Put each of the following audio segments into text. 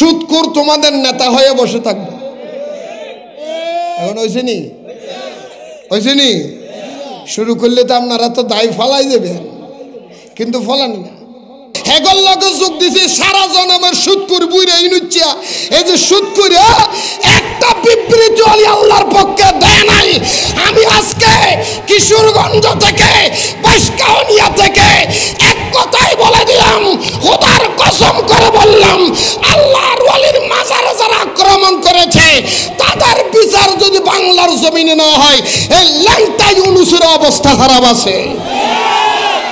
সুদখোর তোমাদের নেতা হয়ে বসে থাকবে। এখন হয়েছে নি শুরু করলে তো আপনারা তো দায় ফলাই দেবেন, কিন্তু ফলান না। হেগল্লাকে যোগ দিছি সারা জনমের সুদখোর বুইরা ইনুচ্ছা। এই যে সুদখোর একটা বিবৃতি আলী আল্লাহর পক্ষে দেয় নাই। আমি আজকে কিশোরগঞ্জ থেকে বাইশকাউনিয়া থেকে এক কথাই বলে দিলাম, খোদার কসম করে বললাম, আল্লাহর ওয়ালির মাজারে যারা আক্রমণ করেছে তাদের বিচার যদি বাংলার জমিনে না হয়, এই ল্যাংটা ইউনূসের অবস্থা খারাপ আছে।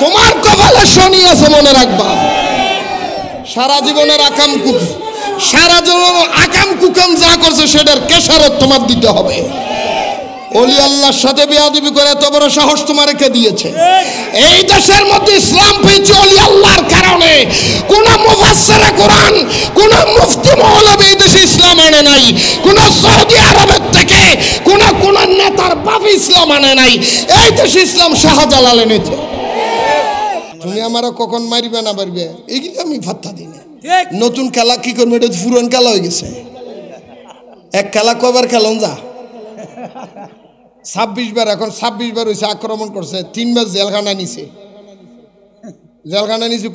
তোমার কপালে শনি আছে, মনে রাখবা। সারা জীবনের আকাম কুকাম যা করছে সেটার কেশারত তোমার দিতে হবে। ওলি আল্লাহর সাথে বেয়াদবি করে এত বড় সাহস তোমার কে দিয়েছে? এই দেশের মধ্যে ইসলাম পেয়েছে ওলি আল্লাহর কারণে। কোন মুফাসসিরে কোরআন, কোন মুফতি মৌলবী এই দেশে ইসলাম আনে নাই। কোন সৌদি আরবের থেকে কোন নেতার বাপ ইসলাম আনে নাই। এই দেশে ইসলাম শাহজালাল এনেছে। তুমি আমারও কখন মারবে না পারবে এইগুলো আমি ফাত্তা দিই না। নতুন খেলা কি করবে, এটা পুরন খেলা হয়ে গেছে। এক খেলা কবার খেলন যা 26 বার, এখন 26 বার হয়েছে আক্রমণ করছে, 3 বার জেলখানা নিছে।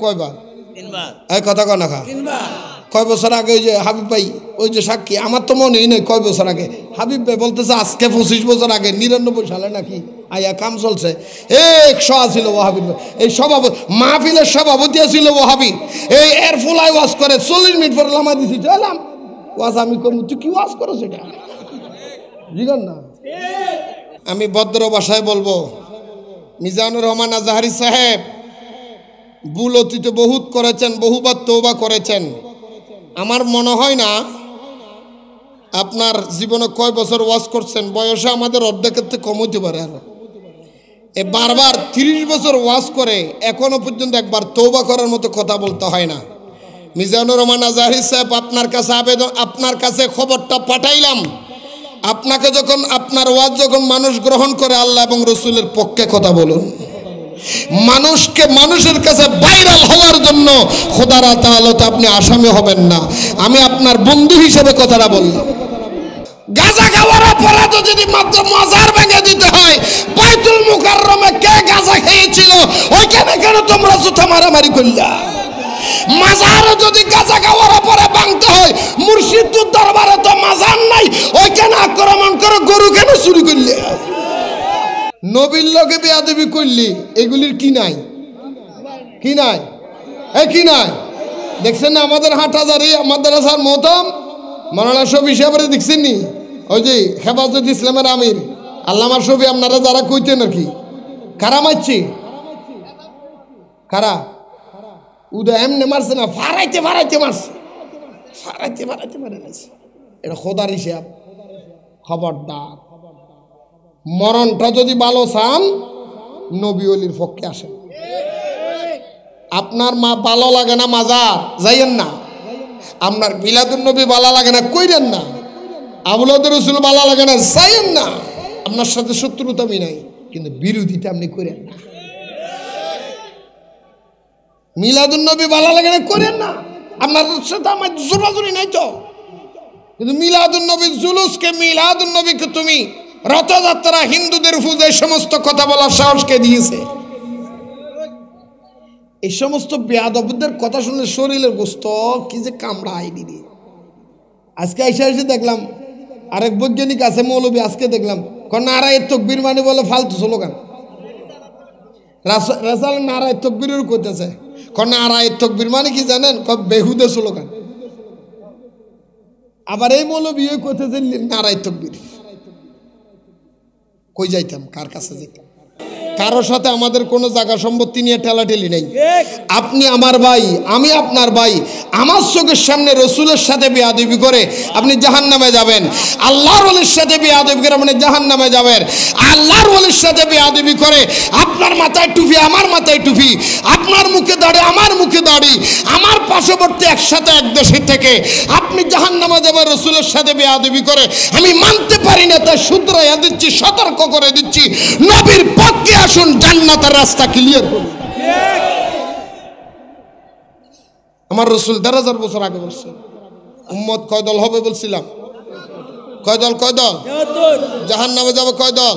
কয়বার? 3 বার। এই কথা কয় না খা। 3 বার। কয় বছর আগে ওই যে হাবিব ভাই, ওই যে সাক্ষী, আমার তো মনেই নেই কয় বছর আগে। হাবিব ভাই বলতেছে আজকে 25 বছর আগে 99 সালে নাকি আয়া কাম চলছে। 100 আছিল ওয়াহাবির এই সভাপতি, মাহফিলের সভাপতি ছিল ওয়াহাবি। এই এর ফুলাই ওয়াজ করে 40 মিনিট পর লামা দিছি, চলাম ওয়াজ। আমি কম, তুই কি ওয়াজ করো সেটা জিগান না। আমি ভদ্র ভাষায় বলবো, মিজানুর রহমান আজহারি সাহেব ভুল অতীতে বহুত করেছেন, বহুবার তওবা করেছেন। আমার মনে হয় না আপনার জীবনে কয় বছর ওয়াজ করছেন, বয়সে আমাদের অর্ধেকের থেকে কম হতে পারে। আরো এ বারবার 30 বছর ওয়াজ করে এখনো পর্যন্ত একবার তওবা করার মতো কথা বলতে হয় না। মিজানুর রহমান আজহারি সাহেব, আপনার কাছে খবরটা পাঠাইলাম। আপনাকে যখন, আপনার ওয়াজ যখন মানুষ গ্রহণ করে, আল্লাহ এবং রসুলের পক্ষে কথা বলুন। মানুষের কাছে ভাইরাল হওয়ার জন্য খোদার আদালতে আপনি আসামি হবেন না। আমি আপনার বন্ধু হিসেবে কথাটা বললাম। গাঁজা খাওয়ার অপরাধ যদি মাত্র মাজার ভেঙে দিতে হয়, বাইতুল মুকাররমে কে গাঁজা খেয়েছিল ওইখানে কেন তোমরা জুতা মারামারি করলা? মাজারও যদি গাঁজা খাওয়ার অপরাধ ভাঙতে হয়, মুর্শিদুর দরবারে তো মাজার নাই, ওইখানে আক্রমণ করে গরু কেন চুরি করলে? নবীর লগে বেয়াদবি করলি, এগুলির কি নাই? কি নাই? কি নাই? দেখছেন না আমাদের হাটহাজারি, আমাদের আসার মহতাম মাওলানা শফি সাহেবরে দেখছেন নি? ওই যে হেফাজত ইসলামের আমির আল্লামা শফি, আপনারা যারা কইতেন আর কি, কারা মারছে? কারা উদয় এমনি মারছে না, ফারাইতে মারছে, ফারাইতে মারে নাইছে। এটা খোদার হিসাব। খবরদার, মরণটা যদি ভালো চান নবী ওলির পক্ষে আসেন। আপনার মা ভালো লাগে না মাজার যাইয়েন না, আপনার মিলাদুন নবী ভালো লাগে না কইরেন না, আওলাদ রাসূল ভালো লাগে না যাইয়েন না। আপনার সাথে শত্রুতা আমি নাই, কিন্তু বিরোধিতা আপনি করেন না। মিলাদুন নবী ভালো লাগে না করেন না, আপনার সাথে আমার জোরাজুরি নাই তো। কিন্তু মিলাদুন নবীর জুলুসকে, মিলাদুন নবীকে তুমি রথযাত্রা, হিন্দুদের পূজায় সমস্ত কথা বলার সাহসকে দিয়েছে। এই সমস্ত বেয়াদবদের কথা শুনলে শরীরের গোস্ত কি যে কামড়ায় দিদি। আজকে এসে দেখলাম আরেক বৈজ্ঞানিক আছে মৌলবী, আজকে দেখলাম নারায়ের তকবীর মানে বলে ফালতু স্লোগান। রাসাল নারায়ের তকবীরের করতেছে, নারায়ের তকবীর মানে কি জানেন? বেহুদে স্লোগান। আবার এই মৌলবী করতেছে নারায়ের তকবীর। কই যাইতাম, কার কাছে যেতাম? কারোর সাথে আমাদের কোনো জায়গা সম্পত্তি নিয়ে ঠেলাঠেলি নেই। আপনি আমার ভাই, আমি আপনার ভাই। আমার চোখের সামনে রসুলের সাথে বেয়াদবি করে আপনি জাহান্নামে যাবেন। আল্লাহর ওলির সাথে বেয়াদবি করে আপনি জাহান্নামে যাবেন। আল্লাহর ওলির সাথে বেয়াদবি করে আপনার মাথায় টুপি, আমার মাথায় টুপি, আপনার মুখে দাড়ি, আমার মুখে দাড়ি, আমার পার্শ্ববর্তী একসাথে এক দেশে থেকে আপনি জাহান্নামে যাবেন রসুলের সাথে বেয়াদবি করে। আমি মানতে পারি না, তাই শুধরাইয়া দিচ্ছি, সতর্ক করে দিচ্ছি। নবীর পক্ষে আসুন, জান্নাতের রাস্তা ক্লিয়ার করুন। আমার রসুল ১,৫০০ বছর আগে বলছে, উম্মত কয় দল হবে বলছিলাম? কয় দল? জাহান্নামে যাবে কয় দল?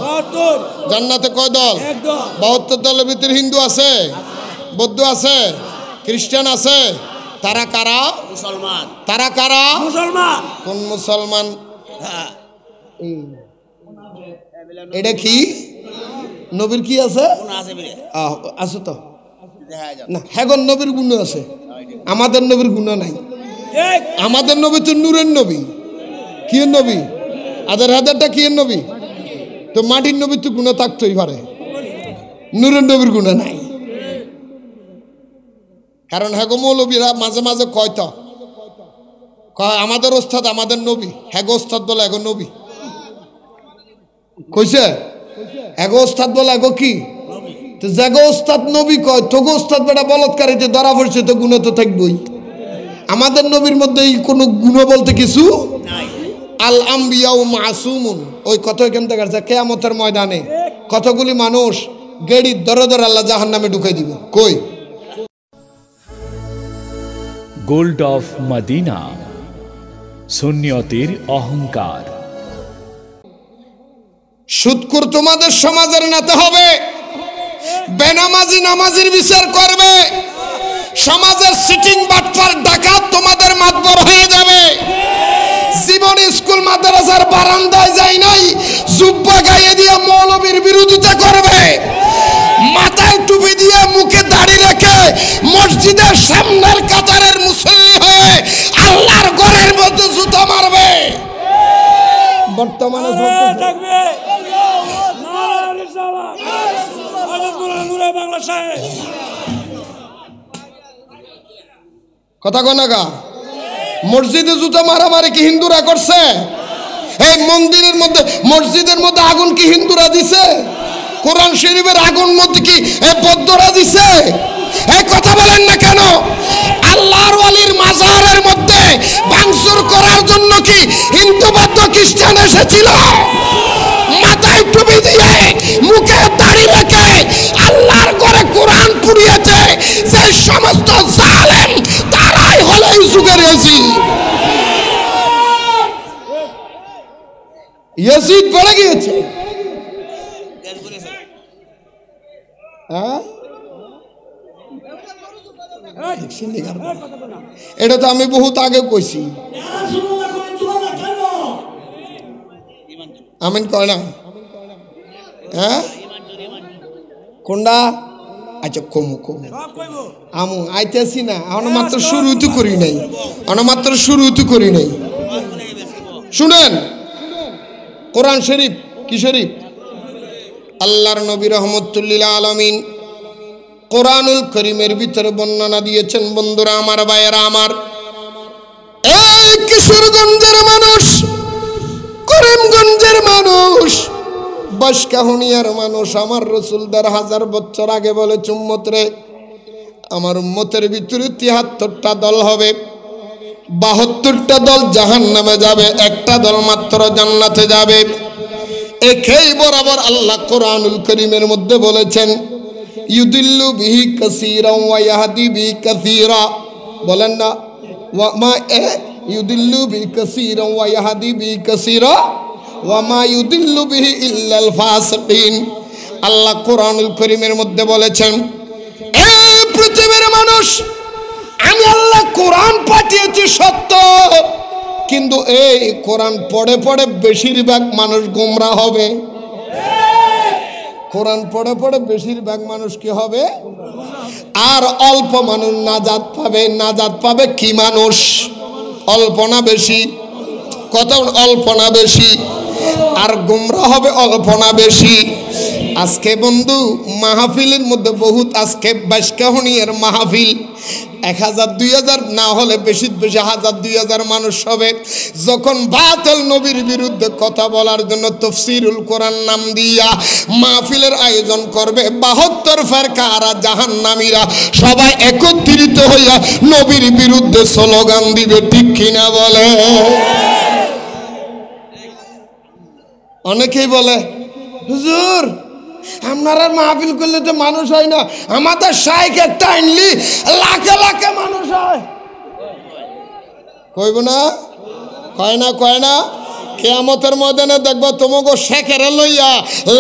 জান্নাতে কয় দল? 72 দলের ভিতরে হিন্দু আছে, বৌদ্ধ আছে, খ্রিস্টান আছে। তারা কারা? মুসলমান। তারা কারা? মুসলমান। কোন মুসলমান? এটা কি নবীর কি আছে? আছে তো না, হ্যাঁ নবীর গুণ আছে, আমাদের নবীর গুণ নাই। আমাদের নবী তো নূরের নবী। কি নবী? হাজারটা কি নবী? তো মাটির নবীর তো গুণ থাকতেই পারে, নূরের নবীর গুণ নাই। কারণ হ্যাগো মৌলবীরা মাঝে মাঝে কয়তো কয় আমাদের ওস্তাদ আমাদের নবী, হ্যাগো ওস্তাদ বলে এগো নবী কইছে, এগো ওস্তাদ বলে এগো কি? তো জাগো ওস্তাদ নবী কয়, তোগো ওস্তাদ বেটা বলৎকারীতে ধরা পড়ছে, তো গুণ তো থাকবই। আমাদের নবীর মধ্যে কোনো গুণ বলতে কিছু নাই। আল আম্বিয়াউ মাসুমুন, ওই কত এখান থেকে আসছে কিয়ামতের ময়দানে কতগুলি মানুষ গেড়ি ধরে ধরে আল্লাহ জাহান্নামে ঢুকাই দিব। কই? গোল্ড অফ মদিনা, সুন্নিয়তের অহংকার। সুদখোর তোমাদের সমাজের নেতা হবে, বেনামাজি নামাজির বিচার করবে, সমাজের সিটিং বাটপার ডাকাত তোমাদের মাতবর হয়ে যাবে। জীবন স্কুল মাদ্রাসার বারান্দায় যায় নাই, জুব্বা গায়ে দিয়ে মৌলবীর বিরোধিতা করবে, মাথায় টুপি দিয়ে মুখে দাড়ি রেখে মসজিদের সামনের কাতারের মুসল্লি হয়ে আল্লাহর ঘরের মধ্যে জুতা মারবে। বর্তমানে কথা কনাগা মসজিদে জুতা মারামারি কি হিন্দুরা করছে? এই মন্দিরের মধ্যে মসজিদের মধ্যে আগুন কি হিন্দুরা দিছে? কোরআন শরীফের আগুন মধ্যে কি বৌদ্ধরা দিছে? এই কথা বলেন না কেন? আল্লাহর ওয়ালির মাজারের মধ্যে ভাঙচুর করার জন্য কি হিন্দু বৌদ্ধ খ্রিস্টান এসেছিল? মাথায় টুপি দিয়ে মুখে দাড়ি রেখে আল্লাহর ঘরে কোরআন পুড়িয়েছে যে সমস্ত জালেম, তারাই হলো এই যুগের ইয়াজিদ। ইয়াজিদ বেড়ে গিয়েছে। এটা তো আমি বহুত আগে কইছি। আমিন কয় না? হ্যাঁ কোনটা? আচ্ছা কমু কমু আমু আইতেছি না, এখন মাত্র শুরু তো করি নাই, মাত্র শুরু তো করি নাই। শুনেন কোরআন শরীফ কি শরীফ? আল্লাহর নবী রহমতুল্লিল আলামিন কোরআনুল করিমের ভিতরে বর্ণনা দিয়েছেন। বন্ধুরা আমার, ভাইয়েরা আমার, এই কিশোরগঞ্জের মানুষ, করিমগঞ্জের মানুষ, বাঁশকাহুনিয়ার মানুষ আমার রাসূল ১০০০ বছর আগে বলে, উম্মত রে, আমার উম্মতের ভিতরে ৭৩টা দল হবে, ৭২টা দল জাহান্নামে যাবে, একটা দল মাত্র জান্নাতে যাবে। একেই বরাবর আল্লাহ কোরআনুল করিমের মধ্যে বলেছেন, ইউদিল্লু বিহি কাসীরা ওয়া ইয়াহদি বিহি কাসীরা। বলেন না ওয়া মা ইউদিল্লু বিহি কাসীরা ওয়া ইয়াহদি বিহি কাসীরা ওয়া মা ইউদিল্লু বিহি ইল্লাল ফাসিকিন। আল্লাহ কোরআনুল করিমের মধ্যে বলেছেন, এই পৃথিবীর মানুষ, আমি আল্লাহ কোরআন পাঠিয়েছি সত্য, কিন্তু এই কোরআন পড়ে পড়ে বেশিরভাগ মানুষ গোমরা হবে। কোরআন পড়ে পড়ে বেশিরভাগ মানুষ কি হবে? আর অল্প মানুষ নাজাত পাবে। নাজাত পাবে কি মানুষ? অল্প না বেশি? কত? অল্প না বেশি? আর গোমরা হবে অল্প না বেশি? আজকে বন্ধু মাহফিলের মধ্যে বহুত, আজকে বাঁশকাহুনিয়ার মাহফিল ১০০০ ২০০০ না হলে বেশি বেশি ১০০০ ২০০০ মানুষ হবে। যখন বাতিল নবীর বিরুদ্ধে কথা বলার জন্য তাফসীরুল কোরআন নাম দিয়া মাহফিলের আয়োজন করবে, ৭২ ফেরকারা জাহান্নামীরা সবাই একত্রিত হইয়া নবীর বিরুদ্ধে স্লোগান দিবে। ঠিক কিনা বলে? অনেকেই বলে, হুজুর আপনারা মাহফিল করলে তো মানুষ হয় না, আমাদের শাইখ একটা আনলি লাখে লাখে মানুষ হয়। কইব না? কয় না কিয়ামতের ময়দানে দেখবা তোমাকে শেখেরে লইয়া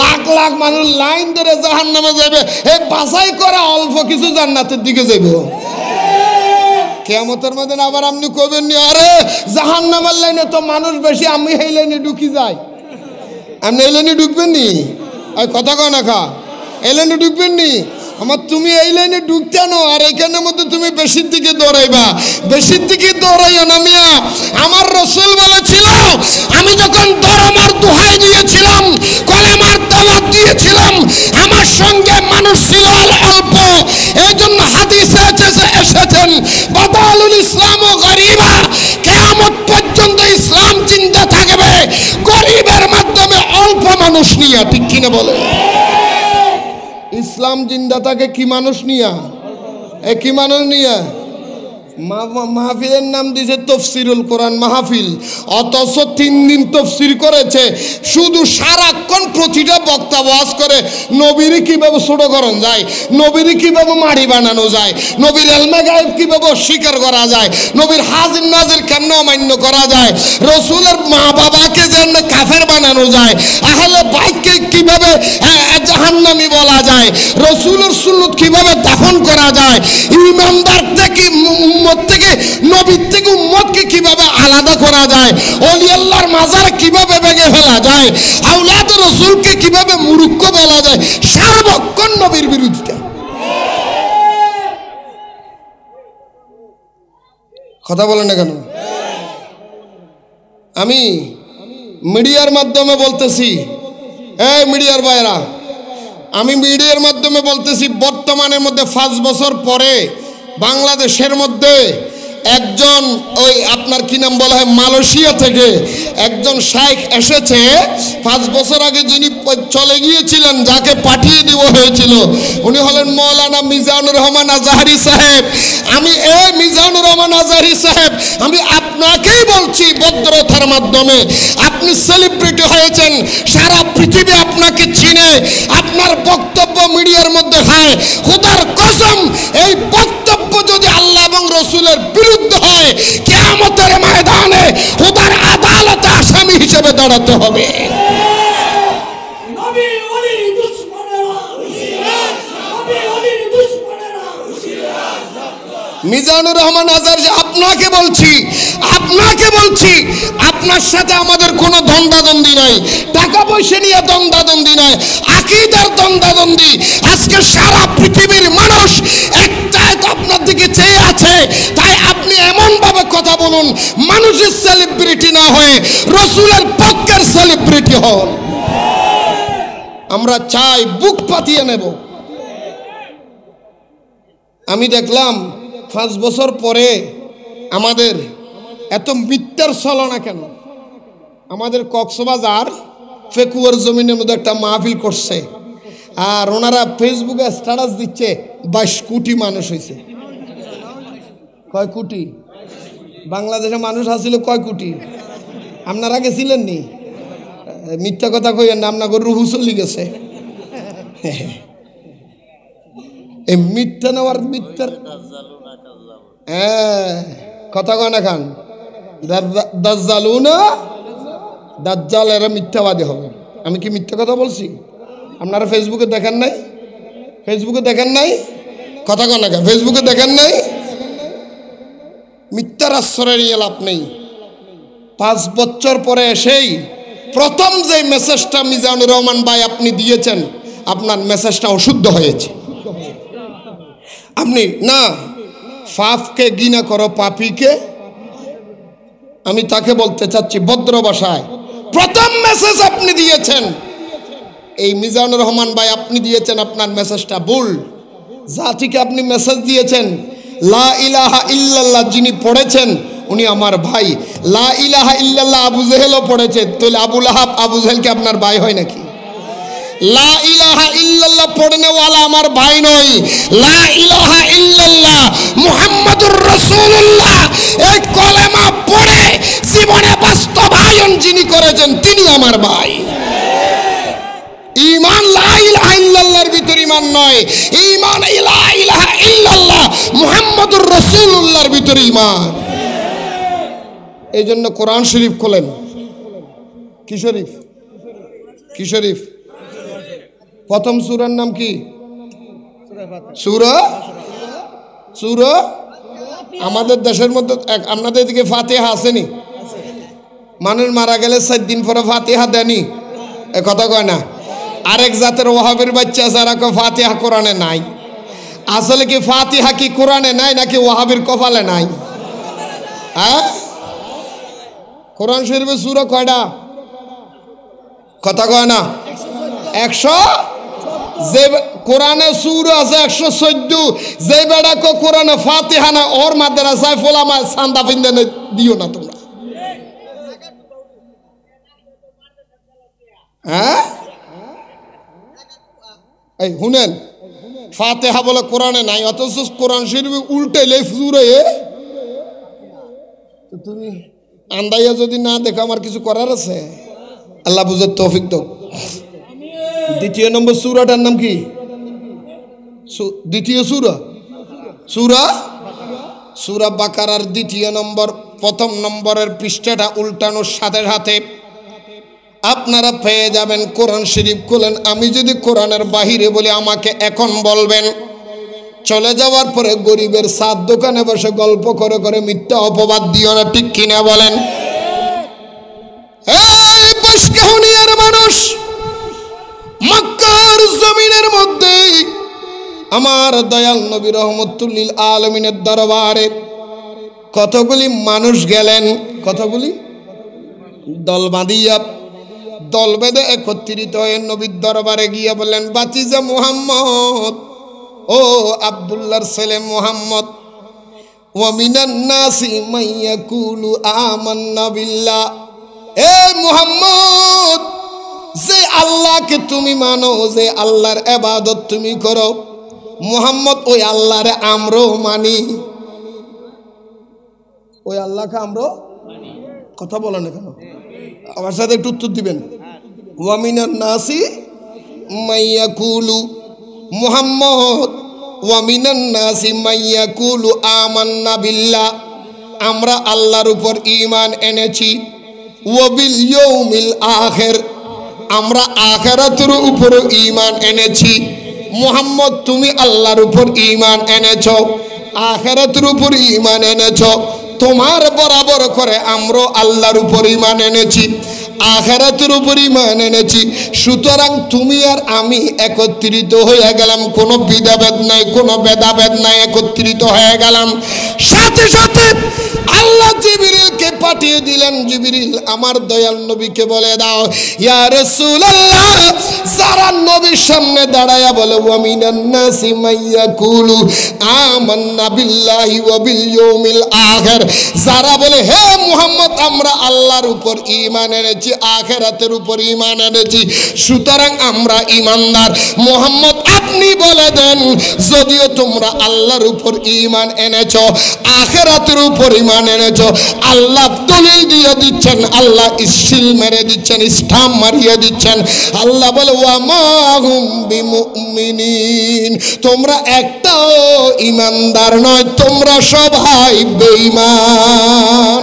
লাখ লাখ মানুষ লাইন ধরে জাহান্নামে যাবে, এই বাছাই করা অল্প কিছু জান্নাতের দিকে যাইব। কিয়ামতের ময়দানে আবার আপনি কইবেন নি, আরে জাহান্নামের লাইনে তো মানুষ বেশি, আমি এই লাইনে ঢুকি যাই। আপনি এই লাইনে ঢুকবেন নি? ওই কথা কয় না খা, এই লাইনে ঢুকবেন নি? আমার তুমি এই লাইনে ঢুকতে নো, আর এইখানের মধ্যে তুমি বেশির দিকে দৌড়াইবা। বেশির দিকে দৌড়াইও না মিয়া। আমার রাসূল বলেছিল, আমি যখন ধর্মের দোহাই দিয়েছিলাম, কলেমার দাওয়াত দিয়েছিলাম, আমার সঙ্গে মানুষ ছিল অল্প। এই জন্য হাদিসে এসেছেন বাদালুল ইসলাম ও গরিবা, কিয়ামত পর্যন্ত ইসলাম জিন্দা থাকবে গরিবের মাধ্যমে, অল্প মানুষ নিয়ে। ঠিক কিনা বলে? ইসলাম জিন্দা থাকে কি মানুষ নিয়া? কি মানুষ নিয়া? মাহফিলের নাম দিয়েছে তফসিরুল কোরআন মাহফিল, অথচ 3 দিন তফসির করেছে। শুধু সারাক্ষণ প্রতিটা বক্তা ওয়াজ করে নবীর কিভাবে ছোট করণ যায়, নবীর কিভাবে মাড়ি বানানো যায়, নবীর এলমে গায়েব কিভাবে অস্বীকার করা যায়, নবীর হাজির নাজির কেমন অমান্য করা যায়, রসুলের মা বাবাকে যেন কাফের বানানো যায়, আহলে বাইতকে কিভাবে জাহান্নামী বলা যায়, রসুলের সুন্নত কিভাবে দাফন করা যায়, ইমানদার থেকে উম্মত থেকে, নবীর থেকে উম্মতকে কিভাবে আলাদা করা যায়, ওলি আল্লাহর মাজার কিভাবে ভেঙে ফেলা যায়, আওলাদ রাসূলকে কিভাবে মূর্খ বলা যায়, সার্বক্ষণ নবীর বিরোধিতা। কথা বলেন না কেন? আমি মিডিয়ার মাধ্যমে বলতেছি, এই মিডিয়ার ভাইরা, আমি মিডিয়ার মাধ্যমে বলতেছি, বর্তমানের মধ্যে 5 বছর পরে বাংলাদেশের মধ্যে একজন, ওই আপনার কি নাম বলা হয়, মালয়েশিয়া থেকে একজন শাইখ এসেছে। 5 বছর আগে যিনি চলে গিয়েছিলেন, যাকে পাঠিয়ে দেওয়া হয়েছিল, উনি হলেন মৌলানা মিজানুর রহমান আজহারি সাহেব। আমি এই মিজানুর রহমান আজহারি সাহেব, আমি আপনাকেই বলছি ভদ্রতার মাধ্যমে, আপনি সেলিব্রিটি হয়েছেন, সারা পৃথিবী আপনাকে চিনে, আপনার বক্তব্য মিডিয়ার মধ্যে হয়। খোদার কসম, এই বক্তব্য যদি আল্লাহ এবং রসুলের বিরুদ্ধে হয়, কিয়ামতের ময়দানে খোদার আদালতে আসামি হিসেবে দাঁড়াতে হবে। মিজানুর রহমান আজহারি, আপনাকে বলছি, আপনার সাথে আমাদের কোনো দ্বন্দ্বাদ্বন্দ্বী নাই, টাকা পয়সা নিয়ে দ্বন্দ্বাদ্বন্দ্বী নাই, আকীদার দ্বন্দ্বাদ্বন্দ্বী। আজকে সারা পৃথিবীর মানুষ একটাই আপনার দিকে চেয়ে আছে, তাই আপনি এমন ভাবে কথা বলুন, মানুষের সেলিব্রিটি না হয়ে রসুলের পক্ষের সেলিব্রিটি হন। আমরা চাই বুক পাতিয়ে নেব। আমি দেখলাম 5 বছর পরে আমাদের এত মিথ্যার ছলনা কেন? আমাদের কক্সবাজার ফেকুয়ার জমিনের মধ্যে একটা মাহফিল করছে, আর ওনারা ফেসবুকে স্ট্যাটাস দিচ্ছে 22 কোটি মানুষ হয়েছে। কয় কোটি? বাংলাদেশে মানুষ আসছিল কয় কোটি? আপনারা গেছিলেন নি? মিথ্যা কথা কইয়েন না, আপনাকে রুহু চলে গেছে। এই মিথ্যা নেওয়ার মিথ্যার কথা কয় না খান, দাজ্জালুনা, দাজ্জাল এরা মিথ্যাবাদী হবে। আমি কি মিথ্যা কথা বলছি? আপনারা ফেসবুকে দেখেন নাই? কথা কয় না খান, ফেসবুকে দেখেন নাই? মিথ্যার আশ্রয় নিয়ে লাভ নেই। 5 বছর পরে এসেই প্রথম যে মেসেজটা মিজানুর রহমান ভাই আপনি দিয়েছেন, আপনার মেসেজটা অশুদ্ধ হয়েছে। আপনি না, পাপকে ঘৃণা করো পাপীকে, আমি তাকে বলতে চাচ্ছি ভদ্র ভাষায়, প্রথম মেসেজ আপনি দিয়েছেন, এই মিজানুর রহমান ভাই আপনি দিয়েছেন, আপনার মেসেজটা ভুল। জাতিকে আপনি মেসেজ দিয়েছেন লা ইলাহা ইল্লাল্লাহ, যিনি পড়েছেন উনি আমার ভাই। লা ইলাহা ইল্লাল্লাহ আবু জেহেলও পড়েছে, তাহলে আবু লাহাব আবু জেহেলকে আপনার ভাই হয় নাকি? লা ইলাহা ইল্লাল্লাহ পড়নে ওয়ালা আমার ভাই নয়, লা ইলাহা ইল্লাল্লাহ মুহাম্মাদুর রাসূলুল্লাহ এই কলেমা পড়ে জীবনে বাস্তবায়ন যিনি করেছেন তিনি আমার ভাই। ঈমান লা ইলাহা ইল্লাল্লাহর ভিতর ঈমান নয়, ঈমান লা ইলাহা ইল্লাল্লাহ মুহাম্মাদুর রাসূলুল্লাহর ভিতর ঈমান। এই জন্য কোরআন শরীফ খোলেন। কি শরীফ? কি শরীফ? প্রথম সূরার নাম কি? সূরা সূরা আমাদের দেশের মধ্যে আপনাদের দিকে ফাতিহা আসেনি? মানুষ মারা গেলে 7 দিন পরে ফাতিহা দেনি, এ কথা কয় না। আরেক জাতের ওয়াহাবের বাচ্চা যারা কয় ফাতিহা কোরআনে নাই। আসলে কি ফাতিহা কি কোরআনে নাই নাকি ওয়াহাবের কপালে নাই? হ্যাঁ, কোরআন শরীফের সূরা কয়টা? কথা কয় না। 100। যে কোরআনে সূরা আছে 114। যে বেড়া কো কোরআনে ফাতিহা না, ওর মাদ্রাসায় ফোলামা সান্দা পিন্দে দিও না তোমরা। হ্যাঁ, এই শুনেন, ফাতিহা বলে কোরআনে নাই, অথচ কোরআন শরীফে উল্টাইলে সূরা। তুমি আন্দাইয়া যদি না দেখো আমার কিছু করার আছে। আল্লাহ বুঝার তৌফিক দাও। দ্বিতীয় নম্বর সূরাটার নাম কি? দ্বিতীয় সূরা সূরা সূরা বাকারার দ্বিতীয় নম্বর প্রথম নম্বরের পৃষ্ঠাটা উল্টানোর সাথে সাথে আপনারা পেয়ে যাবেন কোরআন শরীফ খুলেন। আমি যদি কোরআনের বাহিরে বলি আমাকে এখন বলবেন। চলে যাওয়ার পরে গরিবের সাত দোকানে বসে গল্প করে করে মিথ্যা অপবাদ দিও না, ঠিক কিনা বলেন? এই বশকাহুনিয়ার মানুষ, মক্কার জমিনের মধ্যে আমার দয়াল নবী রহমতুল লিল আলামিনের দরবারে কতগুলি মানুষ গেলেন, কতগুলি দল বাঁধিয়া দল বেঁধে একত্রিত হয়ে নবীর দরবারে গিয়ে বললেন, বাতিজা মুহাম্মদ, ও আব্দুল্লাহর ছেলে মুহাম্মদ, ওয়া মিনান নাসি মাইয়াকুলু আমান্না বিল্লাহ। এ মুহাম্মদ, যে আল্লাহকে তুমি মানো, যে আল্লাহর ইবাদত তুমি করো, মুহাম্মদ ওই আল্লাহরে আমরাও মানি। ওই আল্লাহকে আমরাও কথা বলেন না কেন? আমার সাথে একটু উত্তর দিবেন। ওয়া মিনান নাসি মাইয়াকুলু মুহাম্মদ, ওয়া মিনান নাসি মাইয়াকুলু আমান্না বিল্লাহ, আমরা আল্লাহর উপর ঈমান এনেছি। ওয়া বিল ইয়াউমিল আখির, আমরা আখিরাতের উপর ঈমান এনেছি। মুহাম্মদ, তুমি আল্লাহর উপর ঈমান এনেছো, আখিরাতের উপর ঈমান এনেছো, তোমার বরাবর করে আমরা আল্লাহর উপর ঈমান এনেছি, আখিরাতের উপর ঈমান এনেছি। সুতরাং তুমি আর আমি একত্রিত হয়ে গেলাম, কোনো বিধাভেদ নাই, কোনো ভেদাভেদ নাই, একত্রিত হয়ে গেলাম। সাথে সাথে আল্লাহ জিবরিলকে পাঠিয়ে দিলেন। জিবরিল আমার দয়াল নবীকে বলে দাও, ইয়া রাসূলুল্লাহ, যারা নবীর সামনে দাঁড়ায়া বলে ওয়া মিনান নাসি মাইয়াকুলু আমান্না বিল্লাহি ওয়া বিল ইয়াউমিল আখির, যারা বলে হে মুহাম্মদ আমরা আল্লাহর উপর ঈমান এনেছি, আখিরাতের উপর ঈমান এনেছি, সুতরাং আমরা ঈমানদার। মুহাম্মদ আপনি বলে দেন, যদিও তোমরা আল্লাহর উপর ঈমান এনেছো, আখিরাতের উপর ঈমান এনেছো, আল্লাহ দলিল দিয়ে দিচ্ছেন, আল্লাহ ইসিল মেরে দিচ্ছেন, স্টাম্প মারিয়ে দিচ্ছেন। আল্লাহ বলে ওয়া মা হুম বিমুমিনিন, তোমরা একটাও ঈমানদার নয়, তোমরা সবাই বেঈমান।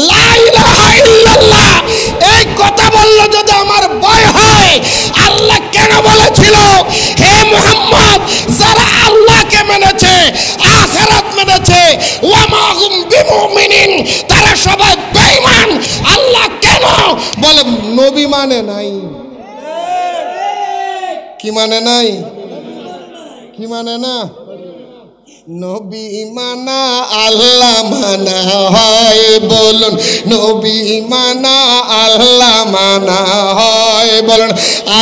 লা ইলাহা ইল্লাল্লাহ। এই কথা বললো যদি আমার ভয় হয়, আল্লাহ কেন বলেছিল হে মুহাম্মদ, যারা আল্লাহকে মেনেছে, আখিরাত মেনেছে, ওয়া মা হুম বিমুমিনিন, তারা সবাই বেঈমান। আল্লাহ কেন বলে নবী মানে নাই? কি মানে নাই? কি মানে না? নবী মানা আল্লাহ মানা হয়, বলুন নবী মানা আল্লাহ মানা হয়, বলুন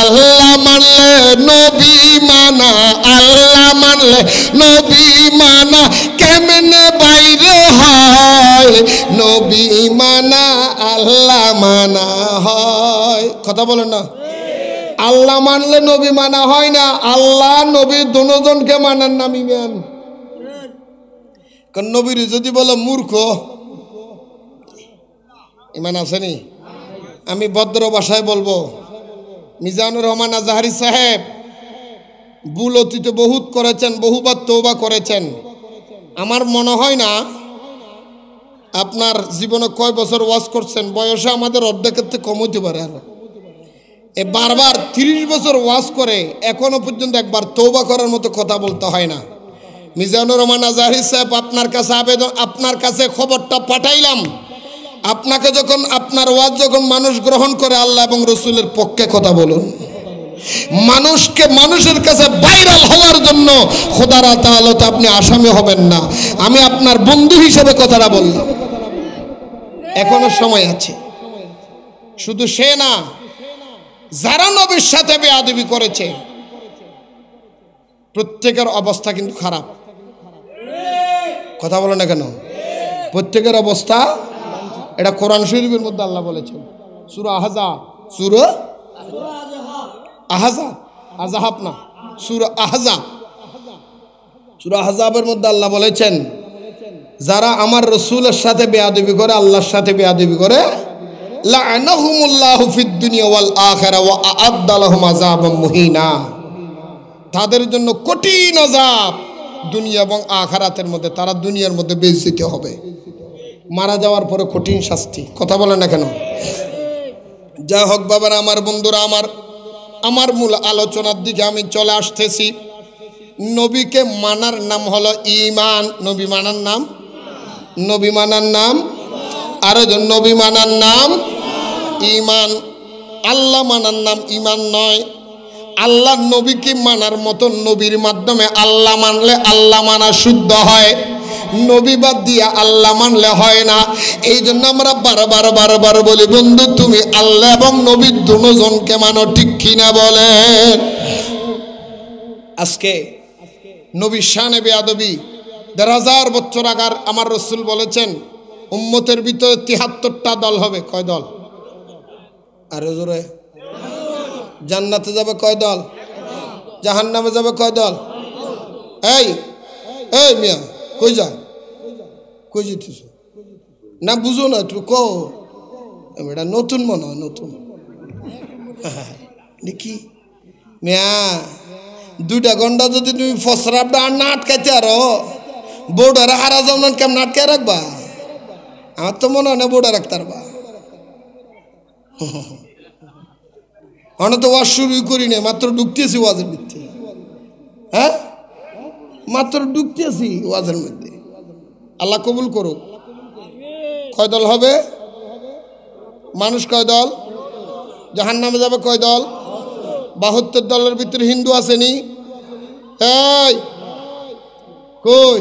আল্লাহ মানলে নবী মানা, আল্লাহ মানলে নবী মানা কেমনে বাইরে হয়, নবী মানা আল্লাহ মানা হয়। কথা বলেন না? আল্লাহ মানলে নবী মানা হয় না, আল্লাহ নবী দুজনকে মানার নাম ইমান। কারণ নবীর যদি বলো মূর্খ, ইমান আসেনি। আমি ভদ্র ভাষায় বলবো, মিজানুর রহমান আজহারি সাহেব ভুল অতীতে বহুত করেছেন, বহুবার তওবা করেছেন। আমার মনে হয় না আপনার জীবনে কয় বছর ওয়াজ করছেন? বয়সে আমাদের অর্ধেকের থেকে কম হইতে পারে। আরো এ বারবার 30 বছর ওয়াজ করে এখনো পর্যন্ত একবার তওবা করার মতো কথা বলতে হয় না। মিজানুর রহমান আজহারী সাহেব, আপনার কাছে আবেদন, আপনার কাছে খবরটা পাঠাইলাম। আপনাকে যখন, আপনার ওয়াজ যখন মানুষ গ্রহণ করে, আল্লাহ এবং রসুলের পক্ষে কথা বলুন। মানুষকে মানুষের কাছে ভাইরাল হওয়ার জন্য খোদার আদালতে আপনি আসামি হবেন না। আমি আপনার বন্ধু হিসেবে কথাটা বললাম। এখনো সময় আছে। শুধু সে না, যারা নবীর সাথে বেয়াদবি করেছে প্রত্যেকের অবস্থা কিন্তু খারাপ। কথা বলে না কেন? প্রত্যেকের অবস্থা, এটা কোরআন শরীফের মধ্যে আল্লাহ বলেছেন। সূরা আহজাব, সূরা আহজাব, আহজাব না, সূরা আহজাব, সূরা আহজাবের মধ্যে আল্লাহ বলেছেন, যারা আমার রাসূলের সাথে বেয়াদবি করে, আল্লাহর সাথে বেয়াদবি করে, লাআনাহুমুল্লাহু ফিদ দুনিয়া ওয়াল আখিরা ওয়া আ'আদ্দা লাহুম আযাবাম মুহিনা। তাদের জন্য কঠিন আযাব দুনিয়া এবং আখিরাতের মধ্যে, তারা দুনিয়ার মধ্যে বেইজ্জতি হবে, মারা যাওয়ার পরে কঠিন শাস্তি। কথা বলেন না কেন? যা হোক বাবারা, আমার বন্ধুরা, আমার মূল আলোচনার দিকে আমি চলে আসতেছি। নবীকে মানার নাম হলো ঈমান। নবী মানার নাম, নবী মানার নাম, আরো নবী মানার নাম ঈমান। আল্লাহ মানার নাম ঈমান নয়। আল্লাহ নবীকে মানার মতো নবীর মাধ্যমে আল্লাহ মানলে আল্লাহ মানা শুদ্ধ হয়, নবী বাদ দিয়া আল্লাহ মানলে হয় না। এই জন্য আমরা বারবার বলি, বন্ধু তুমি আল্লাহ এবং নবীর দুজনকে মানো, ঠিক কিনা বলেন? আজকে নবীর শানে বেয়াদবি ১,৫০০ বছর আগার আমার রাসূল বলেছেন, উম্মতের ভিতরে ৭৩টা দল হবে। কয় দল? আরো জোরে। জান্নাতে যাবে কয় দল? জাহান্নামে যাবে কয় দল? এই এই মিয়া, কই যা, কই যেতেছ? না বুঝো না, একটু কও। এটা নতুন মনে হয়, নতুন দেখি মিয়া। 2টা ঘন্টা যদি তুমি ফসরাবটা আর না আটকাইতে আরো, বোর্ডারে হারা যাও না, কেমন আটকায় রাখবা? আমার তো মনে হয় না বোর্ডে রাখতে পারবা। আমরা তো ওয়াজ শুরুই করি না, মাত্র ঢুকতেছি ওয়াজের মধ্যে। হ্যাঁ, মাত্র ঢুকতেছি ওয়াজের মধ্যে। আল্লাহ কবুল করুক। কয় দল হবে? মানুষ কয় দল? জাহান্নামে যাবে কয় দল? ৭২ দলের ভিতরে হিন্দু আসেনি? এই কই?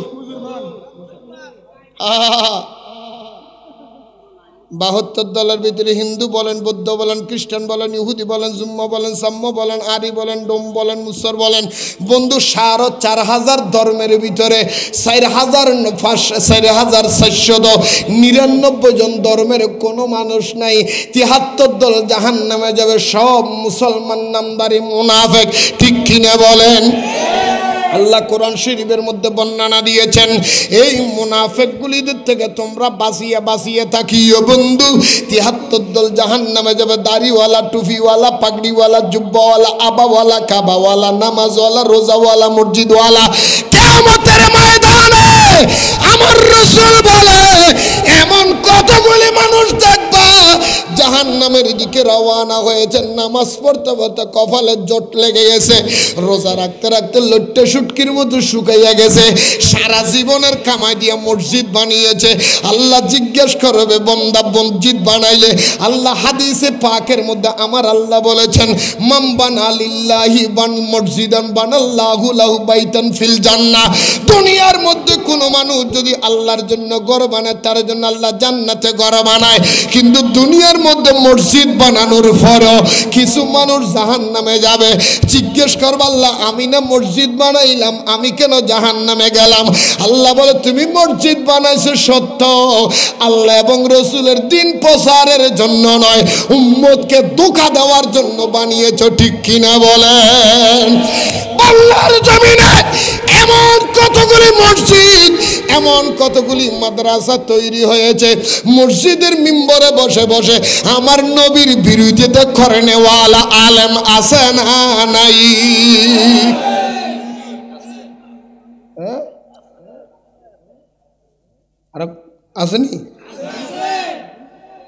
৭২ দলের ভিতরে হিন্দু বলেন, বৌদ্ধ বলেন, খ্রিস্টান বলেন, ইহুদি বলেন, জুম্মা বলেন, সাম্য বলেন, আরি বলেন, ডোম বলেন, মুসর বলেন, বন্ধু ৪,০০০ ধর্মের ভিতরে ৪,৪৯৯ জন ধর্মের কোনো মানুষ নাই। ৭৩ দল জাহান্নামে যাবে, সব মুসলমান নামদারি মুনাফিক, ঠিক কিনা বলেন? আল্লাহ কোরআন শরীফের মধ্যে বর্ণনা দিয়েছেন, এই মুনাফিকগুলিদের থেকে তোমরা বাঁচিয়ে থাকিও বন্ধু। ৭৩ দল জাহান্নামে যাবে, দাড়িওয়ালা, টুপিওয়ালা, পাগড়িওয়ালা, জুব্বাওয়ালা, আবাওয়ালা, কাবাওয়ালা, নামাজওয়ালা, রোজাওয়ালা, মসজিদওয়ালা। কিয়ামতের ময়দানে আমার রাসূল বলে, এমন কতগুলি মানুষ দেখবা জাহান্নামের দিকে রওনা হয়েছে, নামাজ পড়তে পড়তে কপালে জট লেগে গেছে, রোজা রাখতে রাখতে লট্টে শুটকির মতো শুকাইয়া গেছে, সারা জীবনের কামাই দিয়া মসজিদ বানিয়েছে। আল্লাহ জিজ্ঞেস করবে, বান্দা মসজিদ বানাইলে? আল্লাহ হাদিসে পাকের মধ্যে আমার আল্লাহ বলেছেন, মান বানা লিল্লাহি মসজিদান বানাল্লাহু লাহু বাইতান ফিল জান্নাহ। দুনিয়ার মধ্যে কোনো মানুষ যদি আল্লাহর জন্য ঘর বানায়, তার জন্য আল্লাহ জান্নাতে ঘর বানায়। কিন্তু দুনিয়ার মধ্যে মসজিদ বানানোর পরও কিছু মানুষ জাহান্নামে যাবে। জিজ্ঞেস করবে, আল্লাহ আমি না মসজিদ বানাইলাম, আমি কেন জাহান্নামে গেলাম? আল্লাহ বলে, তুমি মসজিদ বানাইছো সত্য, আল্লাহ এবং রসুলের দিন প্রচারের জন্য নয়, উম্মতকে ধোঁকা দেওয়ার জন্য বানিয়েছো, ঠিক কিনা বলেন? আল্লাহর জমিনে এমন কতগুলি মসজিদ, এমন কতগুলি মাদ্রাসা তৈরি হয়েছে, মসজিদের মিম্বরে বসে বসে আমার নবীর বিরোধিতা করে নেওয়ালা আলেম আছে না নাই? আর আসেনি?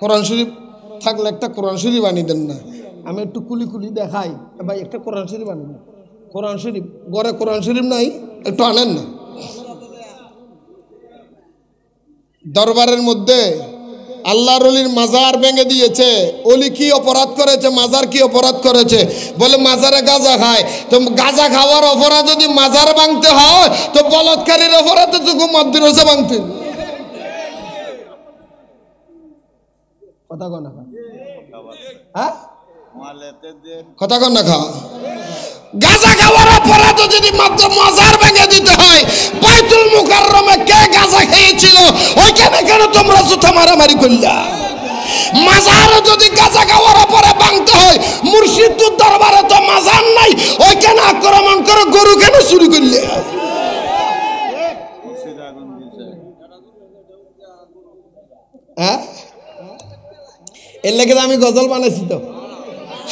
কোরআন শরীফ থাকলে একটা কোরআন শরীফ আনিয়ে দেন না, আমি একটু কুলি কুলি দেখাই ভাই, একটা কোরআন শরীফ আনেন না। কোরআন শরীফ ঘরে কোরআন শরীফ নাই, একটু আনেন না। দরবারের মধ্যে আল্লাহর অলির মাজার ভেঙে দিয়েছে। অলি কি অপরাধ করেছে, মাজার কি অপরাধ করেছে? বলে মাজারে গাঁজা খায়। তো গাঁজা খাওয়ার অপরাধ যদি মাজার ভাঙতে হয়, তো বলৎকারীর অপরাধ তো মাদ্রাসা ভাঙতে। কথা কন না, হ্যাঁ কথা কন না খা। গাঁজা খাওয়ার অপরাধ যদি মাত্র মাজার ভেঙে দিতে হয়, বাইতুল মুকাররমে কে গাঁজা খেয়েছিল ওইখানে কেন তোমরা জুতা মারামারি করলা? মাজার যদি গাঁজা খাওয়ার পরে ভাঙতে হয়, মুর্শিদপুর দরবারে তো মাজার নাই, ওইখানে আক্রমণ করে গরু কেন চুরি করলে? হ্যাঁ, এর লেগে আমি গজল বানাইছি, তো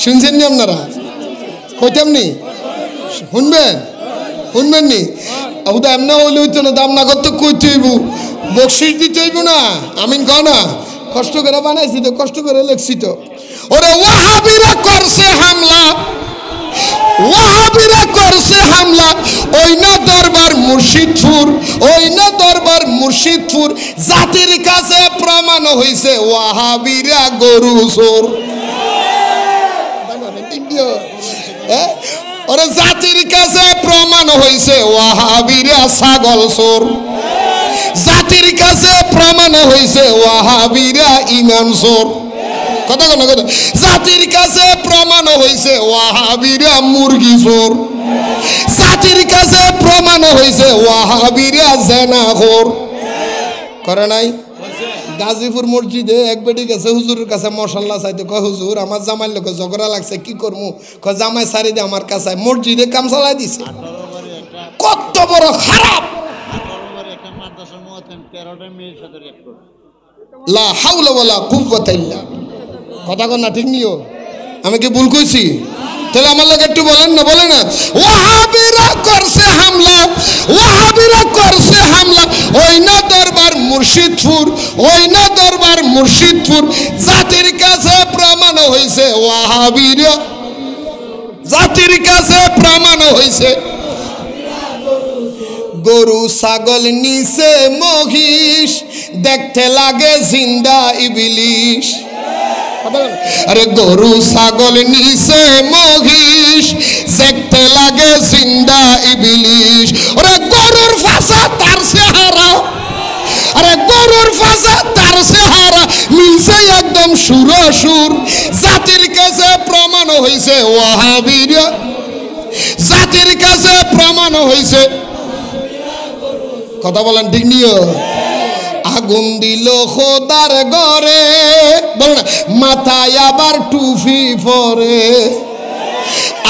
শুনছেন নি আপনারা? কইতাম নি, শুনবেন শুনবেন নি? আবুদা এমনি হইলে হইতো না, দাম না করতে কইতে হইব, বকশিস দিতে হইব না। আমিন কও না, কষ্ট করে বানাইছি তো, কষ্ট করে লেখছি তো। ওরে ওয়াহাবিরা করছে হামলা, ওয়াহাবিরা করছে হামলা, ওই না দরবার মুর্শিদপুর, ওই না দরবার মুর্শিদপুর। জাতির কাছে প্রমাণ হইছে ওয়াহাবিরা গরু চোর। ওরে জাতির কাছে প্রমাণ হইছে ওয়াহাবিরা ছাগল চোর। জাতির কাছে প্রমাণ হইছে ওয়াহাবিরা ইমাম চোর। কথা কথা কথা। জাতির কাছে প্রমাণ হইছে ওয়াহাবিরা মুরগি চোর। জাতির কাছে প্রমাণ হইছে ওয়াহাবিরা জেনাখোর। করে নাই? গাজীপুর মসজিদে এক বেটি গেছে হুজুরের কাছে মশাল্লা চাইতে, কয় হুজুর আমার জামাইয়ের লোক ঝগড়া লাগছে, কি করবো? কয় জামাই সারি দে আমার কাছে। মসজিদে কাম চালাই দিছে। কত বড় খারাপ! লা হাওলা ওয়ালা কুওয়াতা ইল্লা। কথা কন না, ঠিক নিও? আমি কি ভুল কইছি? তাহলে আমার লোক একটু বলেন না, বলে না। ওয়াহাবিরা করছে হামলা, ওয়াহাবিরা করছে হামলা, ওই না দরবার মুর্শিদপুর, ওই না দরবার মুর্শিদপুর। জাতির কাছে প্রমাণ হইছে ওয়াহাবিরা, জাতির কাছে প্রমাণ হইছে গরু ছাগল নিচে মহিষ, দেখতে লাগে জিন্দা ইবলিশ। আরে গরু ছাগল নিচে মহিষ, দেখতে লাগে জিন্দা ইবলিশ। ওরে গরুর ফাঁসা তার চেহারা, আরে গরুর ফাঁসা তার চেহারা মিলছে একদম সুরসুর। জাতির কাছে প্রমাণ হইছে ওয়াহাবিরা, জাতির কাছে প্রমাণ হইছে। কথা বলেন, ঠিক নিও? আগুন দিল খোদার ঘরে, বল না, মাথায় আবার টুপি পরে।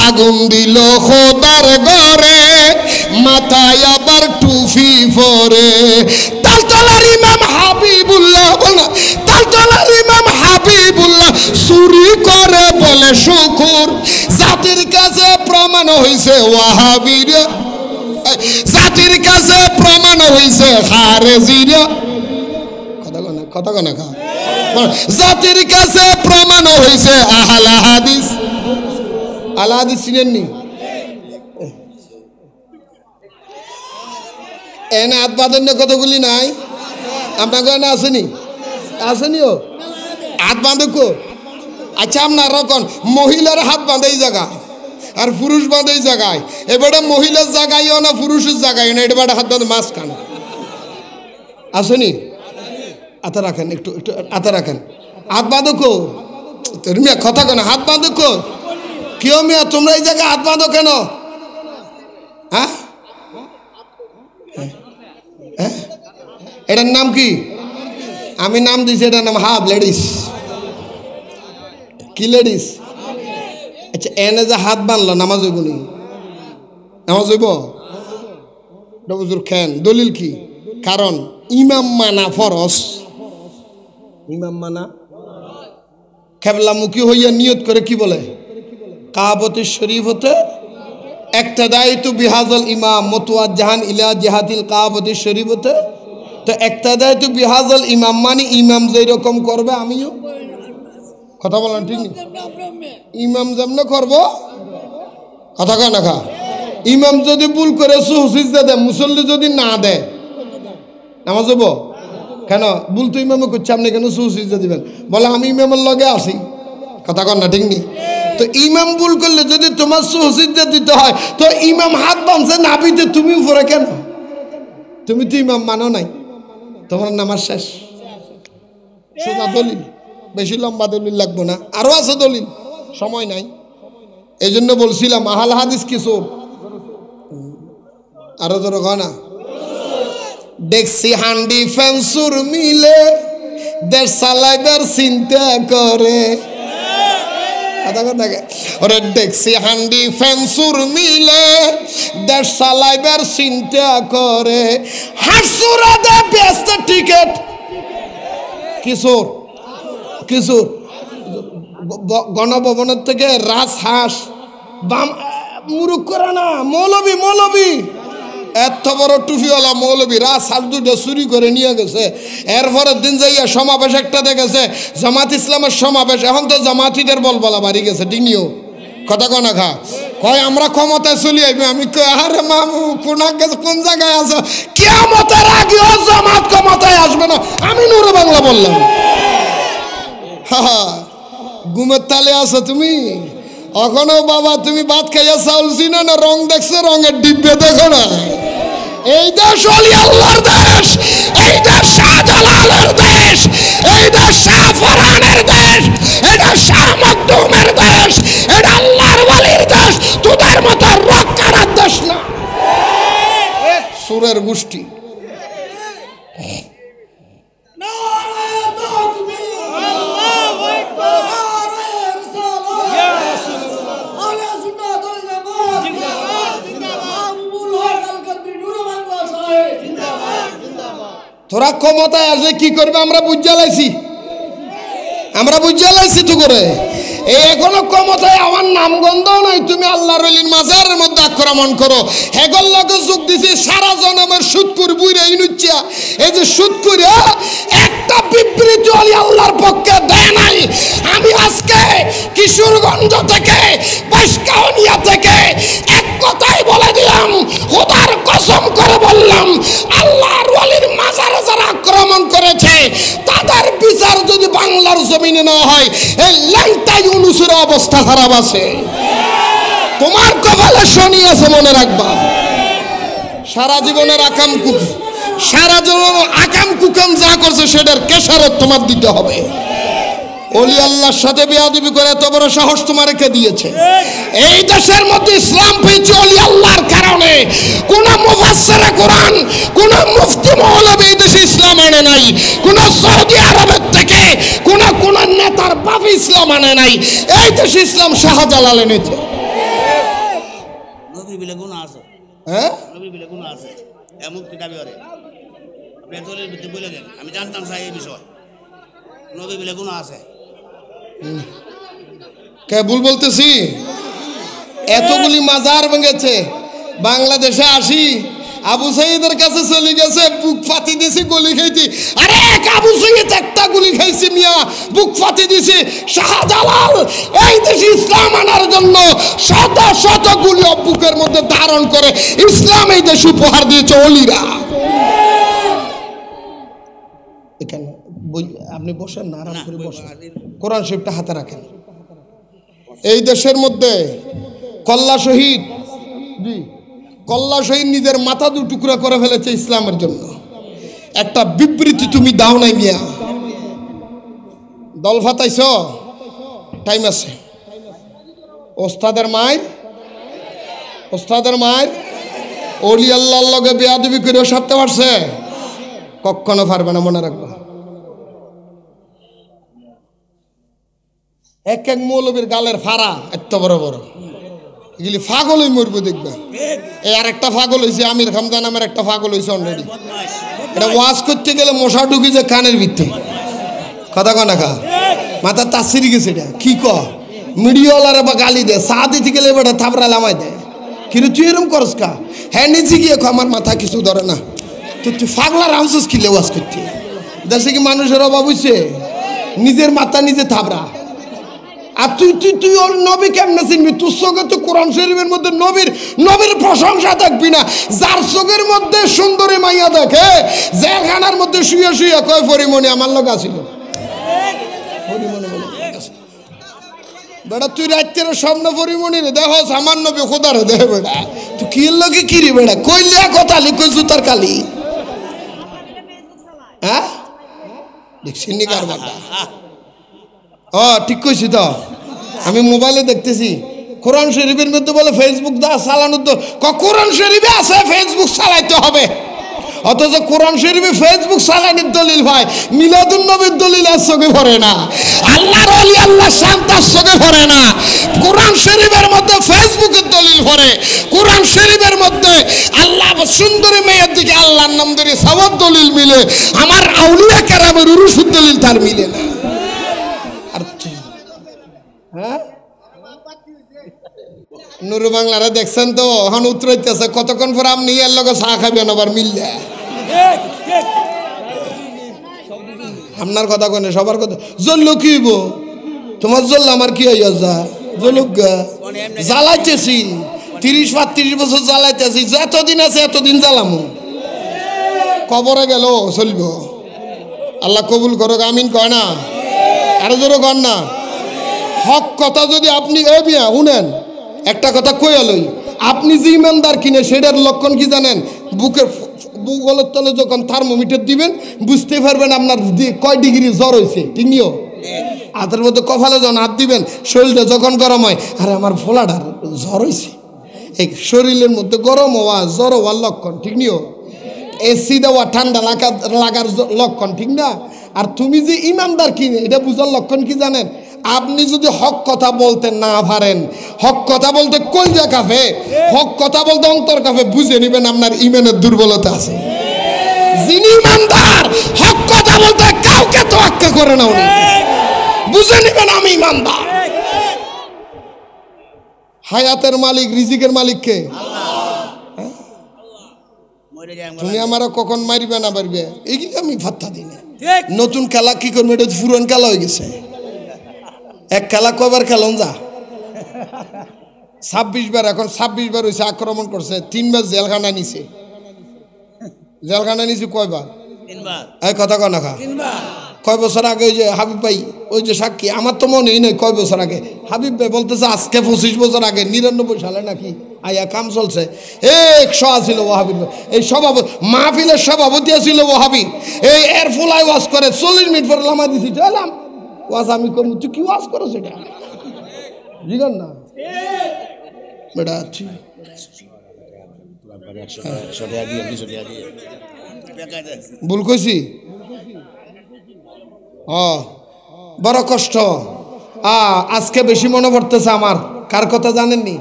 আগুন দিল খোদার ঘরে, মাথায় আবার টুপি পরে। তালতলার ইমাম হাবিবুল্লাহ, বল না, তালতলার ইমাম হাবিবুল্লাহ চুরি করে বলে শুকুর। জাতির কাছে প্রমাণ হইছে ওয়াহাবিরা, জাতির কাছে প্রমাণ হইছে খারেজিরা। কথা কনা খা। জাতির কাছে প্রমাণ হইছে আহলে হাদিস। আহলে হাদিস চিনেননি? এনে হাত বাঁধেন না, কতগুলি নাই আপনাকে? এনে আসেনি? আসেনিও হাত বাঁধে কো? আচ্ছা, আপনার রকম মহিলার হাত বাঁধে এই জায়গা, আর পুরুষ বাঁধে এই জায়গায়। এবারে মহিলার জায়গায়ও না, পুরুষের জায়গায় না, এটা হাত বাঁধে মাঝখান। আসেনি? আতা রাখেন, একটু একটু আতা রাখেন। হাত বাঁধো কো? মিয়া কথা কেন? হাত বাঁধো কো? কেউ মিয়া তোমরা এই জায়গায় হাত বাঁধো কেন? হ্যাঁ, এটার নাম কি? আমি নাম দিয়েছি, এটার নাম হাফ লেডিস। কি লেডিস? আচ্ছা, এনে যে হাত বাঁধলো, নামাজ হইব নি? নামাজ হইব? হুজুর খেন দলিল কি? কারণ ইমাম মানা ফরজ। ইমাম মানা, কেবলামুখী হইয়া নিয়ত করে কি বলে? কাবতে শরীফ হতে একতাদাইতু বিহাজাল ইমাম মুতওয়াজ্জাহান ইলা জিহাতিল কাবতে শরীফ হতে তো একটা দেয় তো বিহাজল ইমাম, মানে ইমাম যেই রকম করবে আমিও কথা বলেন ঠিক নেই, ইমাম যেমন করবো কথা কয় না খা। ইমাম যদি ভুল করে সুহসিজদা দেয়, মুসল্লি যদি না দেয় নামাজ হবো কেন? ভুল তো ইমামে করছে, আপনি কেন সুহসিজদা দিবেন? বলে আমি ইমামের লগে আসি, কথা কন না ঠিক নেই। তো ইমাম ভুল করলে যদি তোমার সুহসিজদা দিতে হয়, তো ইমাম হাত বাঁধছে নাবিতে, তুমি উপরে কেন? তুমি তো ইমাম মানো নাই, তোমার নামাজ শেষ। সোজা দলিল, বেশি লম্বা দলিল লাগবো না, আরো আছে দলিল, সময় নাই। এই জন্য বলছিলাম আহাল হাদিস কিশোর, আরো ধরো হয় না, দেখছি হান্ডি ফেন্সুর মিলে দেশ চালাইবার চিন্তা করে। ওরে দেখছি হান্ডি ফেন্সুর মিলে দেশ চালাইবার চিন্তা করে, হাসুরা দে ব্যস্ত টিকেট কিশোর কিশোর গণভবনের থেকে রাজহাঁস বাম মুরুক করে না, মৌলবি মৌলবি এত বড় টুফিওয়ালা মৌলবী রাজহাঁস দুটো চুরি করে নিয়ে গেছে। এরপরের দিন যাইয়া সমাবেশ একটা দেখেছে, জামাত ইসলামের সমাবেশ। এখন তো জামাতিদের বলবলা বাড়ি গেছে, ডিনিও কথা কনা খা কয় আমরা ক্ষমতায় চলি আইবে। আমি কই আরে মামু কোন জায়গায় আছো? কিয়ামতের আগেও জামাত ক্ষমতায় আসবে না। আমি নূরে বাংলা বললাম। হা ঘুমের তালে আছো তুমি এখনো? বাবা তুমি ভাত খাইয়া চাউল চিনো না? রং দেখছো? রঙের ডিব্বে দেখো না? এই দেশ অলি আল্লাহর দেশ, এই দেশ শাহজালালের দেশ, এই দেশ শাহ ফরহানের দেশ, এটা শাহ মখদুমের দেশ, এটা আল্লাহর ওলির দেশ, তোদের মতো রক্ষার দেশ না। সুরের গোষ্ঠী তোরা ক্ষমতায় আসলে কি করবে আমরা বুঝা লাইছি, আমরা বুঝা লাইছি তো করে। এই এখনো ক্ষমতায় আমার নামগন্ধও নাই। তুমি আল্লাহর ওলির মাজারের মধ্যে আক্রমণ করো, হেগল লগে যোগ দিছি সারা জনমের সুদ করে বুইরা ইনুচ্ছা। এই যে সুদ করে একটা বিবৃতি অলি আল্লাহর পক্ষে দেয় নাই। আমি আজকে কিশোরগঞ্জ থেকে বাইশকাউনিয়া থেকে এক কথাই বলে দিলাম, খোদার কসম করে বললাম, আল্লাহর ওলির মাজারে যারা আক্রমণ করেছে তাদের বিচার যদি বাংলার জমিনে না হয়, এই ল্যাংটা ইউনুসের অবস্থা খারাপ আছে। তোমার কপালে শনি আছে, মনে রাখবা। সারা জীবনের আকাম কুকাম, সারা জীবন আকাম কুকাম যা করছে সেটার কেশারত তোমার দিতে হবে। ওলি আল্লাহর সাথে বেয়াদবি করে এত বড় সাহস তোমার কে দিয়েছে? এই দেশের মধ্যে ইসলাম পেয়েছে ওলি আল্লাহর কারণে। কোন মুফাসসিরে কোরআন, কোন মুফতি মৌলবী এই দেশে ইসলাম আনে নাই। কোন সৌদি আরবের থেকে কোন নেতার বাপ ইসলাম আনে নাই। এই দেশে ইসলাম শাহজালাল এনেছে। নবী বিলে গুণ আছে, হ্যাঁ নবী বিলে গুণ আছে, এমন কিতাবে আরে আপনি দলের ভিতরে বলে দেন। আমি জানতাম স্যার এই বিষয়, নবী বিলে গুণ আছে। কে ভুল বলতেছি? এতগুলি মাজার ভেঙেছে বাংলাদেশে। আসি আবু সাইদের কাছে চলে গেছে, বুক ফাটি দিছি গুলি খাইছি। আরে এক আবু সাইদ একটা গুলি খাইছি মিয়া, বুক ফাটি দিছি। শাহজালাল এই দেশে ইসলাম আনার জন্য শত শত গুলি বুকের মধ্যে ধারণ করে ইসলাম এই দেশ উপহার দিয়েছে ওলিরা। এখানে আপনি বসেন না, আরাম করে বসেন, কোরআন শরীফটা হাতে রাখেন। এই দেশের মধ্যে কল্লা শহীদ, জি কল্লা শহীদ নিজের মাথা দু টুকরা করে ফেলেছে ইসলামের জন্য। একটা বিবৃতি তুমি দাও নাই মিয়া, দল ফাতাইছ, টাইম আছে। ওস্তাদের মায়ের, ওস্তাদের মায়ের ওলি আল্লাহর লগে বেয়াদবি করে সারতে পারছে? কখনো পারবে না, মনে রাখবা। এক এক মৌলবীর গালের ফাড়া এত বড় বড়, এগুলি ফাগলই মরবে দেখবে। এই আর একটা ফাগল হয়েছে, আমির খামদা নামের একটা ফাগল হয়েছে অলরেডি। এটা ওয়াজ করতে গেলে মশা ঢুকি যে কানের ভিতরে, কথা কনা খা মাথা তাসিরি গেছে। এটা কি ক মিডিয়াওয়ালারা বা গালি দেয়, চা দিতে গেলে বেটা থাপড়া লামাই দেয়। কিন্তু তুই এরকম করস কা? হ্যাঁ নিচে গিয়ে আমার মাথা কিছু ধরে না, তুই ফাগলা রামসুস কিলে ওয়াজ করতে দেশে কি মানুষের অভাব হইছে নিজের মাথা নিজে থাবরা আর তুই ওর নবী কেমনে চিনবি তোর চোখে তো কোরআন শরীফের মধ্যে নবীর প্রশংসা দেখবি না যার চোখের মধ্যে সুন্দরী মাইয়া দেখে জেলখানার মধ্যে শুয়ে শুয়ে কয় পরিমণি আমার লোক আসিল বেটা তুই রাত্রের স্বপ্ন পরিমণি রে দেখ আমার নবী খোদারে দেখ বেটা তুই কি লোকে কি রে বেটা কইলে কথা লিখো জুতার কালি হ্যাঁ দেখছি নি কারবারটা ঠিক কইছি তো আমি মোবাইলে দেখতেছি কোরআন শরীফের মধ্যে বলে ফেসবুক দা চালানোর তো কোরআন শরীফে আছে ফেসবুক চালাইতে হবে অথচ কোরআন শরীফে ফেসবুক চালানোর দলিল ভাই মিলাদুন নবীর দলিল আর চোখে পড়ে না আল্লাহর ওলি আল্লাহ শান্তার চোখে পড়ে না কোরআন শরীফের মধ্যে ফেসবুকের দলিল পড়ে কোরআন শরীফের মধ্যে আল্লাহ সুন্দরী মেয়ের দিকে আল্লাহর নাম ধরে সবার দলিল মিলে আমার আউলিয়া কেরামের উরুসুর দলিল তার মিলে না হ্যাঁ নুরু বাংলারা দেখছেন তো এখন উত্তরাইতেছে কতক্ষণ পর আপনি এর লগে চা খাবেন আবার মিললে আপনার কথা কনে সবার কথা জ্বললো কি হইব তোমার জ্বললে আমার কি হইয়া যা জ্বলুক জ্বালাইতেছি 30-35 বছর জ্বালাইতেছি যতদিন আছে এতদিন জ্বালামো কবরে গেল চলব আল্লাহ কবুল করো আমিন কয় না আরো জোরে কর না হক কথা যদি আপনি এ বিয়া শুনেন একটা কথা কইয়া লই আপনি যে ইমানদার কিনে সেটার লক্ষণ কি জানেন বুকের তলে যখন থার্মোমিটার দিবেন বুঝতে পারবেন আপনার কয় ডিগ্রি জ্বর হয়েছে ঠিক নিও হাতের মধ্যে কপালে যখন হাত দিবেন শরীরটা যখন গরম হয় আরে আমার ফোলাটার জ্বর হয়েছে এই শরীরের মধ্যে গরম হওয়া জ্বর হওয়ার লক্ষণ ঠিক নিও এসি দেওয়া ঠান্ডা লাগার লক্ষণ ঠিক না আর তুমি যে ইমানদার কিনে এটা বুঝার লক্ষণ কি জানেন আপনি যদি হক কথা বলতে না পারেন হক কথা বলতে কলজা কাফে হক কথা বলতে অন্তর কাফে বুঝে নেবেন আপনার ইমানের দুর্বলতা আছে যিনি ইমানদার হক কথা বলতে কাউকে তোয়াক্কা করে না উনি বুঝে নেবেন আমি ইমানদার হায়াতের মালিক রিজিকের মালিক কে তুমি আমারও কখন মারিবে না পারবে এই কি আমি ফাত্তা দিই না নতুন খেলা কি করবে এটা পুরন খেলা হয়ে গেছে এক খেলা কবার খেলন যা 26 বার এখন 26 বার হয়েছে আক্রমণ করছে 3 বার জেলখানা নিছে কয়বার 3 বার এই কথা কয় না কয় বছর আগে ওই যে হাবিব ভাই ওই যে সাক্ষী আমার তো মনেই নেই কয় বছর আগে হাবিব ভাই বলতেছে আজকে 25 বছর আগে 99 সালে নাকি আয়া কাম চলছে 100 ছিল ওয়াহাবির এই সভাপতি মাহফিলের সভাপতি ছিল ওয়াহাবি এই এর ফুলাই ওয়াজ করে 40 মিনিট পর লামা দিছি চলাম ওয়াজ আমি কম তুই কি ওয়াজ করো সেটা জিগান না বেটা ভুল কইছি বড় কষ্ট আজকে বেশি মনে পড়তেছে আমার কার কথা জানেননি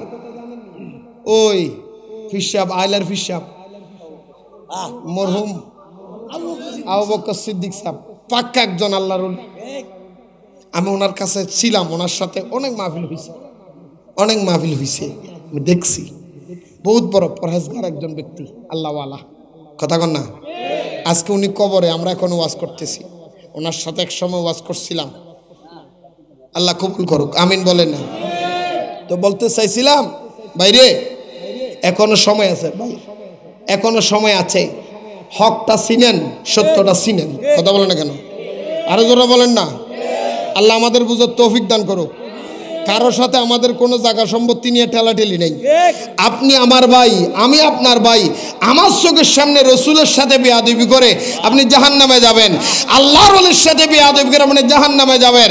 ওই ফিসাব আইলার ফিসাব মরহুম আবু বকর সিদ্দিক সাহেব পাক্কা একজন আল্লাহর আমি ওনার কাছে ছিলাম ওনার সাথে অনেক মাহফিল হয়েছে আমি দেখছি বহুত বড় পরহেজগার একজন ব্যক্তি আল্লাহওয়ালা কথা কন না আজকে উনি কবরে আমরা এখন ওয়াজ করতেছি ওনার সাথে এক সময় ওয়াজ করছিলাম আল্লাহ কবুল করুক আমিন বলেন না তো বলতে চাইছিলাম ভাইরে এখনো সময় আছে ভাই এখনো সময় আছে হকটা চিনেন সত্যটা চিনেন কথা বলেন না কেন আরো জোরে বলেন না আল্লাহ আমাদের বুঝার তৌফিক দান করুক কারো সাথে আমাদের কোনো জায়গা সম্পত্তি নিয়ে ঠেলাঠেলি নেই আপনি আমার ভাই আমি আপনার ভাই আমার চোখের সামনে রসুলের সাথে বেয়াদবি করে আপনি জাহান্নামে যাবেন আল্লাহর ওলির সাথে বেয়াদবি করে আপনি জাহান্নামে যাবেন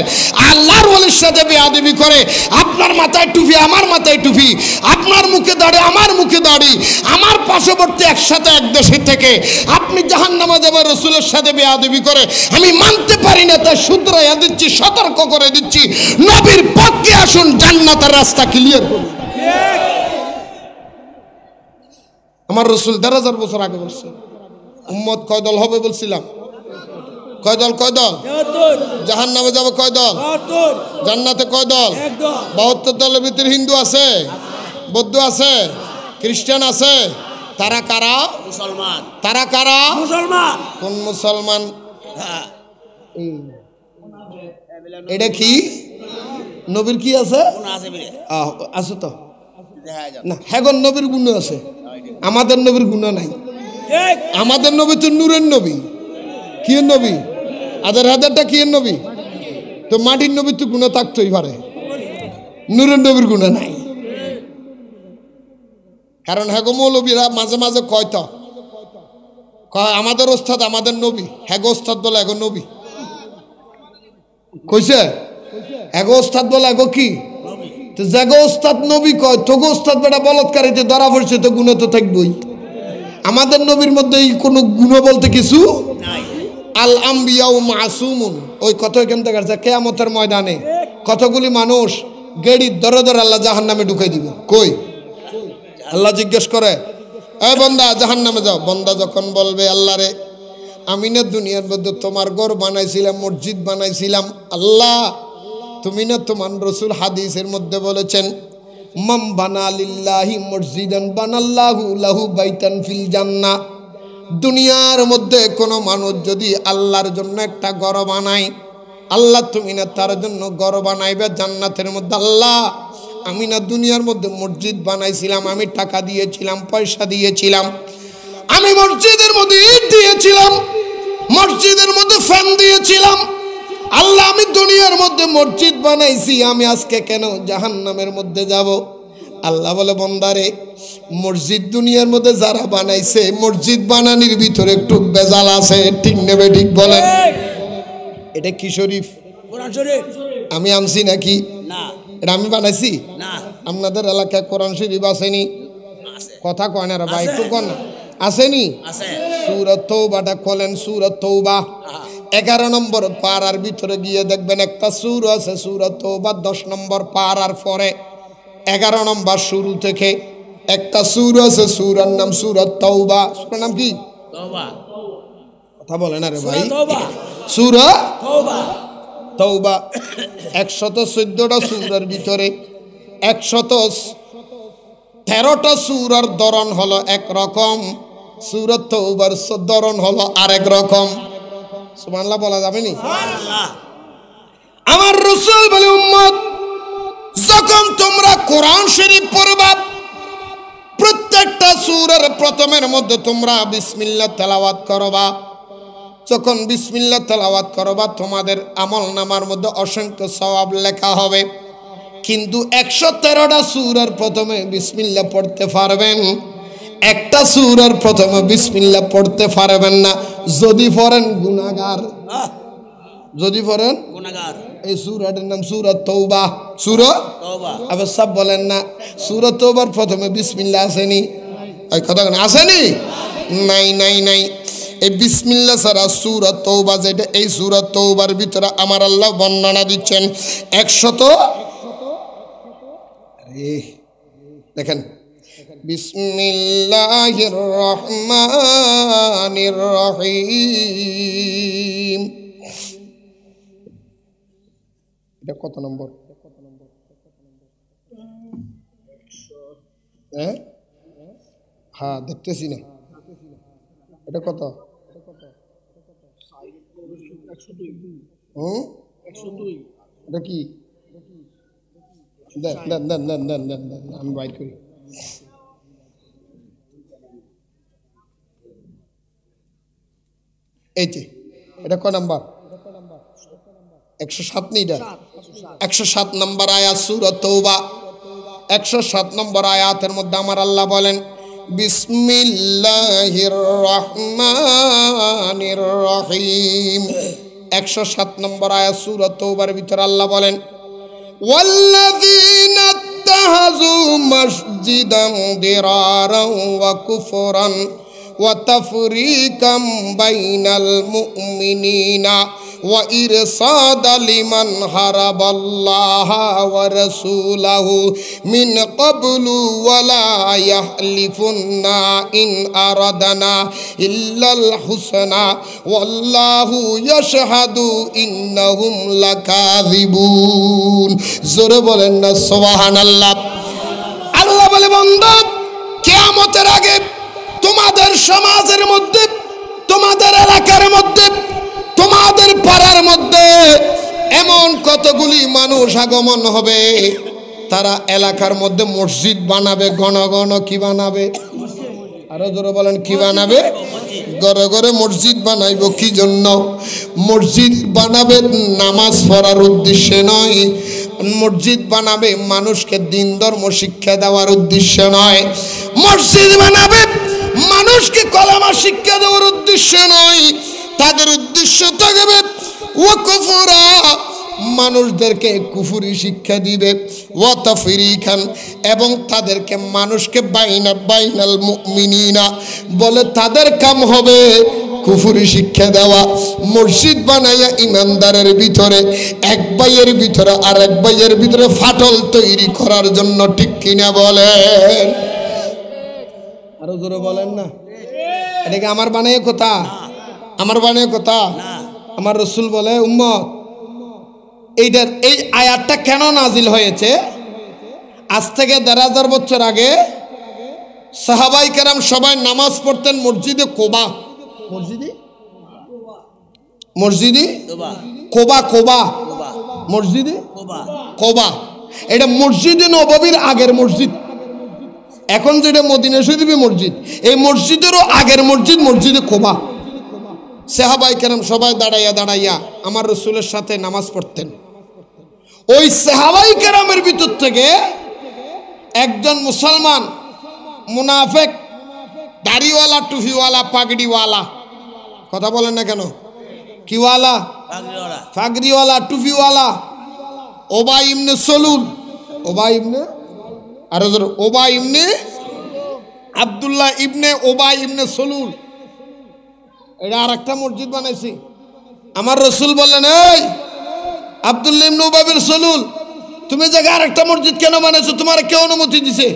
আল্লাহর ওলির সাথে বেয়াদবি করে আপনার মাথায় টুপি আমার মাথায় টুপি আপনার মুখে দাড়ি আমার মুখে দাড়ি আমার পার্শ্ববর্তী একসাথে এক দেশে থেকে আপনি জাহান্নামে যাবেন রসুলের সাথে বেয়াদবি করে আমি মানতে পারি না তাই শুধরাইয়া দিচ্ছি সতর্ক করে দিচ্ছি নবীর পক্ষে আসুন জান্নাতের রাস্তা ক্লিয়ার করুন আমার রসুল 1000 বছর আগে বলছে উম্মত কয় দল হবে বলছিলাম কয় দল জাহান্নামে যাবে কয় দল জান্নাতে কয় দল 72 দলের ভিতরে হিন্দু আছে বৌদ্ধ আছে খ্রিস্টান আছে তারা কারা? মুসলমান। তারা কারা? মুসলমান। কোন মুসলমান? হ্যাঁ, এটা কি নবীর কি আছে? কোন আছে বলে আছে তো দেখা যায় না, হ্যাঁ নবীর গুণ আছে, আমাদের নবীর গুণ নাই। ঠিক। আমাদের নবী তো নূরের নবী। কি নবী? আদের হাজারটা কি নবী? তো মাটির নবীর তো গুণ থাকতেই পারে, নূরের নবীর গুণ নাই। কারণ হ্যাগো মৌলবীরা মাঝে মাঝে কয় তো কয় আমাদের ওস্তাদ আমাদের নবী, হ্যাগো ওস্তাদ বলে এগো নবী কইছে, এগো ওস্তাদ বলে এগো কি? তো জাগো ওস্তাদ নবী কয়, তোগো ওস্তাদ বেটা বলৎকারীতে ধরা পড়ছে, তো গুণ তো থাকবই। আমাদের নবীর মধ্যে এই কোনো গুণ বলতে কিছু নাই। আল আম্বিয়াউ মাসুমুন, ওই কত এখান থেকে আসছে কিয়ামতের ময়দানে কতগুলি মানুষ গেড়ির দরে দরে আল্লাহ জাহান্নামে ঢুকাই দিব। কই? আল্লাহ জিজ্ঞেস করে, এ বন্দা জাহান্নামে যাও। বন্দা যখন বলবে আল্লাহ রে, আমি না দুনিয়ার মধ্যে তোমার ঘর বানাইছিলাম, মসজিদ বানাইছিলাম, আল্লাহ তুমি না তোমার রসুল হাদিসের মধ্যে বলেছেন, মাম বানা লিল্লাহি মসজিদান বানাল্লাহু লাহু বাইতান ফিল জান্নাহ। দুনিয়ার মধ্যে কোনো মানুষ যদি আল্লাহর জন্য একটা ঘর বানায়, আল্লাহ তুমি না তার জন্য ঘর বানাইবে জান্নাতের মধ্যে। আল্লাহ আমি না দুনিয়ার মধ্যে মসজিদ বানাইছিলাম, আমি টাকা দিয়েছিলাম, পয়সা দিয়েছিলাম, আমি মসজিদের মধ্যে ইট দিয়েছিলাম, মসজিদের মধ্যে ফ্যান দিয়েছিলাম, আল্লাহ আমি দুনিয়ার মধ্যে মসজিদ বানাইছি, আমি আজকে কেন জাহান্নামের মধ্যে যাব? আল্লাহ বলে, বন্দারে মসজিদ দুনিয়ার মধ্যে যারা বানাইছে, মসজিদ বানানির ভিতরে একটু বেজাল আছে, ঠিক নেবে ঠিক বলেন? এটা কি শরীফ? কোরআন শরীফ। আমি আনছি নাকি? না। এটা আমি বানাইছি? না। আপনাদের এলাকায় কোরআন শরীফ আসেনি? আছে। কথা কয় না রে ভাই, আছে। একটু কন না। আসেনি? আছে। সূরা তওবাটা খোলেন, সূরা তওবা 11 নম্বর পারার ভিতরে গিয়ে দেখবেন একটা সূরা আছে, সূরা তওবা 10 নম্বর পারার পরে 11 নম্বর শুরু থেকে একটা সূরা আছে, সূরার নাম সূরা তওবা। সূরার নাম কি? তওবা। কথা বলে না রে ভাই। তওবা। সূরা তওবা। তওবা 114টা সূরার ভিতরে 113টা সূরার ধরন হলো একরকম, সূরা তওবার ধরন হলো আরেক রকম। সুবহানাল্লাহ বলা যাবে নি? সুবহানাল্লাহ। আমার রাসূল বলে, উম্মত যখন তোমরা কোরআন শরীফ পড়বা, প্রত্যেকটা সূরার প্রথমের মধ্যে তোমরা বিসমিল্লাহ তেলাওয়াত করবা। যখন বিসমিল্লাহ তেলাওয়াত করবা, তোমাদের আমলনামার মধ্যে অসংখ্য সওয়াব লেখা হবে। কিন্তু 113টা সূরার প্রথমে বিসমিল্লাহ পড়তে পারবেন, একটা সূরার প্রথমে বিসমিল্লাহ পড়তে পারবেন না। যদি পড়েন গুনাহগার, যদি পড়েন গুনাহগার। এই সূরাটার নাম সূরা তওবা। সূরা তওবা। আবার সব বলেন না, সূরা তওবার প্রথমে বিসমিল্লাহ আসেনি? এই কথা আসেনি? নাই নাই নাই। এই বিসমিল্লাহ ছাড়া সূরা তওবা যেটা, এই সূরা তওবার ভিতরে আমার আল্লাহ বর্ণনা দিচ্ছেন 100। দেখেন, বিসমিল্লাহির রহমানির রহিম। এটা কত নম্বর? হ্যাঁ দেখতেছি না, এটা কত? এটা কি? দেন দেন দেন দেন দেন দেন দেন, আমি বাইর করি। এই যে এটা ক নাম্বার? 107 নেই, এটা 107 নম্বর আয়াত সূরা তওবা। 107 নম্বর আয়াতের মধ্যে আমার আল্লাহ বলেন, বিসমিল্লাহির রহমানির রহিম। 107 নম্বর আয়াত সূরা তওবার ভিতরে আল্লাহ বলেন, ওয়াল্লাযীনা ইত্তাহাযু মাসজিদান দিরারান ওয়া কুফরান ওয়া তাফরীকাম বাইনাল মুমিনিনা ওয়া ইরসাদা লিমান হারাবাল্লাহা ওয়া রাসূলাহু মিন ক্বাবলু ওয়া লা ইয়াহলিফুন্না ইন আরাদানা ইল্লাল হুসনা ওয়াল্লাহু ইয়াশহাদু ইন্নাহুম লাকাযিবুন। জোরে বলেন না সুবহানাল্লাহ। আল্লাহ বলে, বান্দা কিয়ামতের আগে তোমাদের সমাজের মধ্যে, তোমাদের এলাকার মধ্যে, তোমাদের পাড়ার মধ্যে এমন কতগুলি মানুষ আগমন হবে, তারা এলাকার মধ্যে মসজিদ বানাবে, ঘন ঘন কি বানাবে? আরো জোরে বলেন, কি বানাবে? ঘরে ঘরে মসজিদ বানাইব। কি জন্য মসজিদ বানাবে? নামাজ পড়ার উদ্দেশ্যে নয়, মসজিদ বানাবে মানুষকে দিন ধর্ম শিক্ষা দেওয়ার উদ্দেশ্যে নয়, মসজিদ বানাবে মানুষকে কলেমা শিক্ষা দেওয়ার উদ্দেশ্যে নয়। তাদের উদ্দেশ্য থাকবে ওয়াকফরা, মানুষদেরকে কুফরি শিক্ষা দিবে, ওয়া তাফরিকান, এবং তাদেরকে মানুষকে বাইনাল মুমিনিনা বলে তাদের কাম হবে কুফরি শিক্ষা দেওয়া। মসজিদ বানাইয়া ইমানদারের ভিতরে এক ভাইয়ের ভিতরে আর এক ভাইয়ের ভিতরে ফাটল তৈরি করার জন্য, ঠিক কিনা বলেন? আরো জোরে বলেন না। এটাকে আমার বানায় কথা, আমার বানায় কথা। আমার রসুল বলে, উম্মত এইটার এই আয়াতটা কেন নাজিল হয়েছে? আজ থেকে ১৫০০ বছর আগে সাহাবাই কেরাম সবাই নামাজ পড়তেন মসজিদে কোবা। মসজিদে কোবা, কোবা মসজিদে কোবা। এটা মসজিদে নববীর আগের মসজিদ। এখন যেটা মদিনা শরীফে মসজিদ, এই মসজিদেরও আগের মসজিদ মসজিদে কোবা। সাহাবাই কেরাম সবাই দাঁড়াইয়া দাঁড়াইয়া আমার রসুলের সাথে নামাজ পড়তেন। ওই সাহাবাই কেরামের ভিতর থেকে একজন মুসলমান মুনাফেক, দাড়িওয়ালা, টুপিওয়ালা, পাগড়িওয়ালা, কথা বলেন না কেন? কিওয়ালা? পাগড়িওয়ালা, টুপিওয়ালা, ওবাই ইবনে সলুল, ওবাই ইবনে, আরো জোরে, ওবাই ইবনে আব্দুল্লাহ ইবনে ওবাই ইবনে সলুল, এটা আর একটা মসজিদ বানাইছি। আমার রসুল বললেন, এই আব্দুল্লাহ ইবনে ওবাই ইবনে সলুল, তুমি জায়গায় আর একটা মসজিদ কেন বানাইছো? তোমার কে অনুমতি দিছে?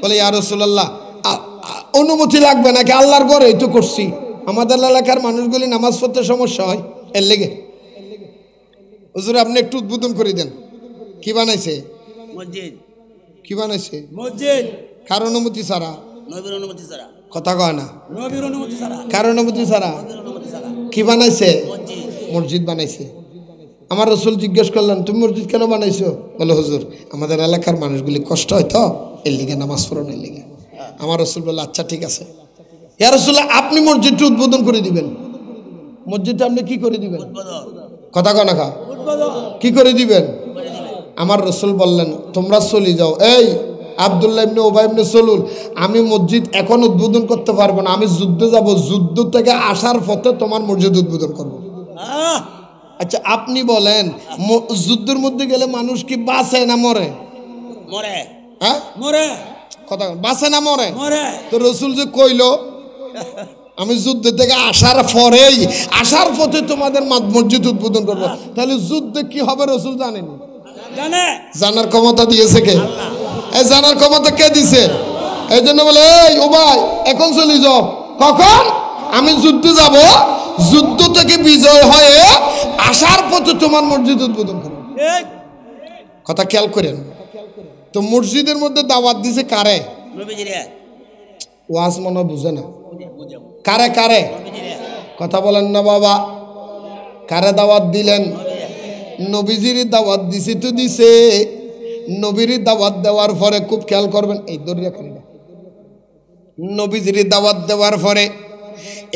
বলে, ইয়া রাসূলুল্লাহ, অনুমতি লাগবে নাকি? আল্লাহর ঘরে এই তো করছি। আমাদের এলাকার মানুষগুলি নামাজ পড়তে সমস্যা হয়, এর লেগে। হুজুর আপনি একটু উদ্বোধন করে দেন। কি বানাইছে? মসজিদ। কি বানাইছে? মসজিদ। কার অনুমতি ছাড়া? নবীর অনুমতি ছাড়া। কথা কয় না। নবীর অনুমতি ছাড়া। কার অনুমতি ছাড়া? কি বানাইছে? মসজিদ বানাইছে। আমার রসুল জিজ্ঞেস করলেন, তুমি মসজিদ কেন বানাইছো? বলে, হুজুর আমাদের এলাকার মানুষগুলি কষ্ট হয় তো, এর লিগে নামাজ পড়ানোর লিগে। আমার রসুল বলল, আচ্ছা ঠিক আছে। ইয়া রাসূলুল্লাহ, আপনি মসজিদটা উদ্বোধন করে দিবেন। মসজিদটা আপনি কি করে দিবেন? কথা কয় না খা, কি করে দিবেন? আমার রসুল বললেন, তোমরা চলে যাও। এই আব্দুল্লাহ ইবনে ওবাই ইবনে সলুল, আমি মসজিদ এখন উদ্বোধন করতে পারবো না, আমি যুদ্ধে যাব, যুদ্ধ থেকে আসার পথে তোমার মসজিদ উদ্বোধন করবো। আচ্ছা আপনি বলেন, যুদ্ধের মধ্যে গেলে মানুষ কি বাঁচে না মরে? মরে। হ্যাঁ মরে। কথা বাঁচে না মরে? মরে। তো রসুল যে কইলো আমি যুদ্ধ থেকে আসার পরেই, আসার পথে তোমাদের মসজিদ উদ্বোধন করবো, তাহলে যুদ্ধে কি হবে রসুল জানেন? জানে। জানার ক্ষমতা দিয়েছে কে? এই জানার ক্ষমতা কে দিছে? এই জন্য বলে, এই ও ভাই এখন চলে যাও। কখন? আমি যুদ্ধে যাব, যুদ্ধ থেকে বিজয় হয়ে আসার পথে তোমার মসজিদ উদ্বোধন করবো। কথা খেয়াল করেন তো। মসজিদের মধ্যে দাওয়াত দিছে কারে? ওয়াজ মনে বুঝে না। কারে কারে? কথা বলেন না বাবা। কারে দাওয়াত দিলেন? নবীজির দাওয়াত দিছে তো দিছে। নবীর দাওয়াত দেওয়ার পরে খুব খেয়াল করবেন, এই দরিয়া খালিটা নবীজির দাওয়াত দেওয়ার পরে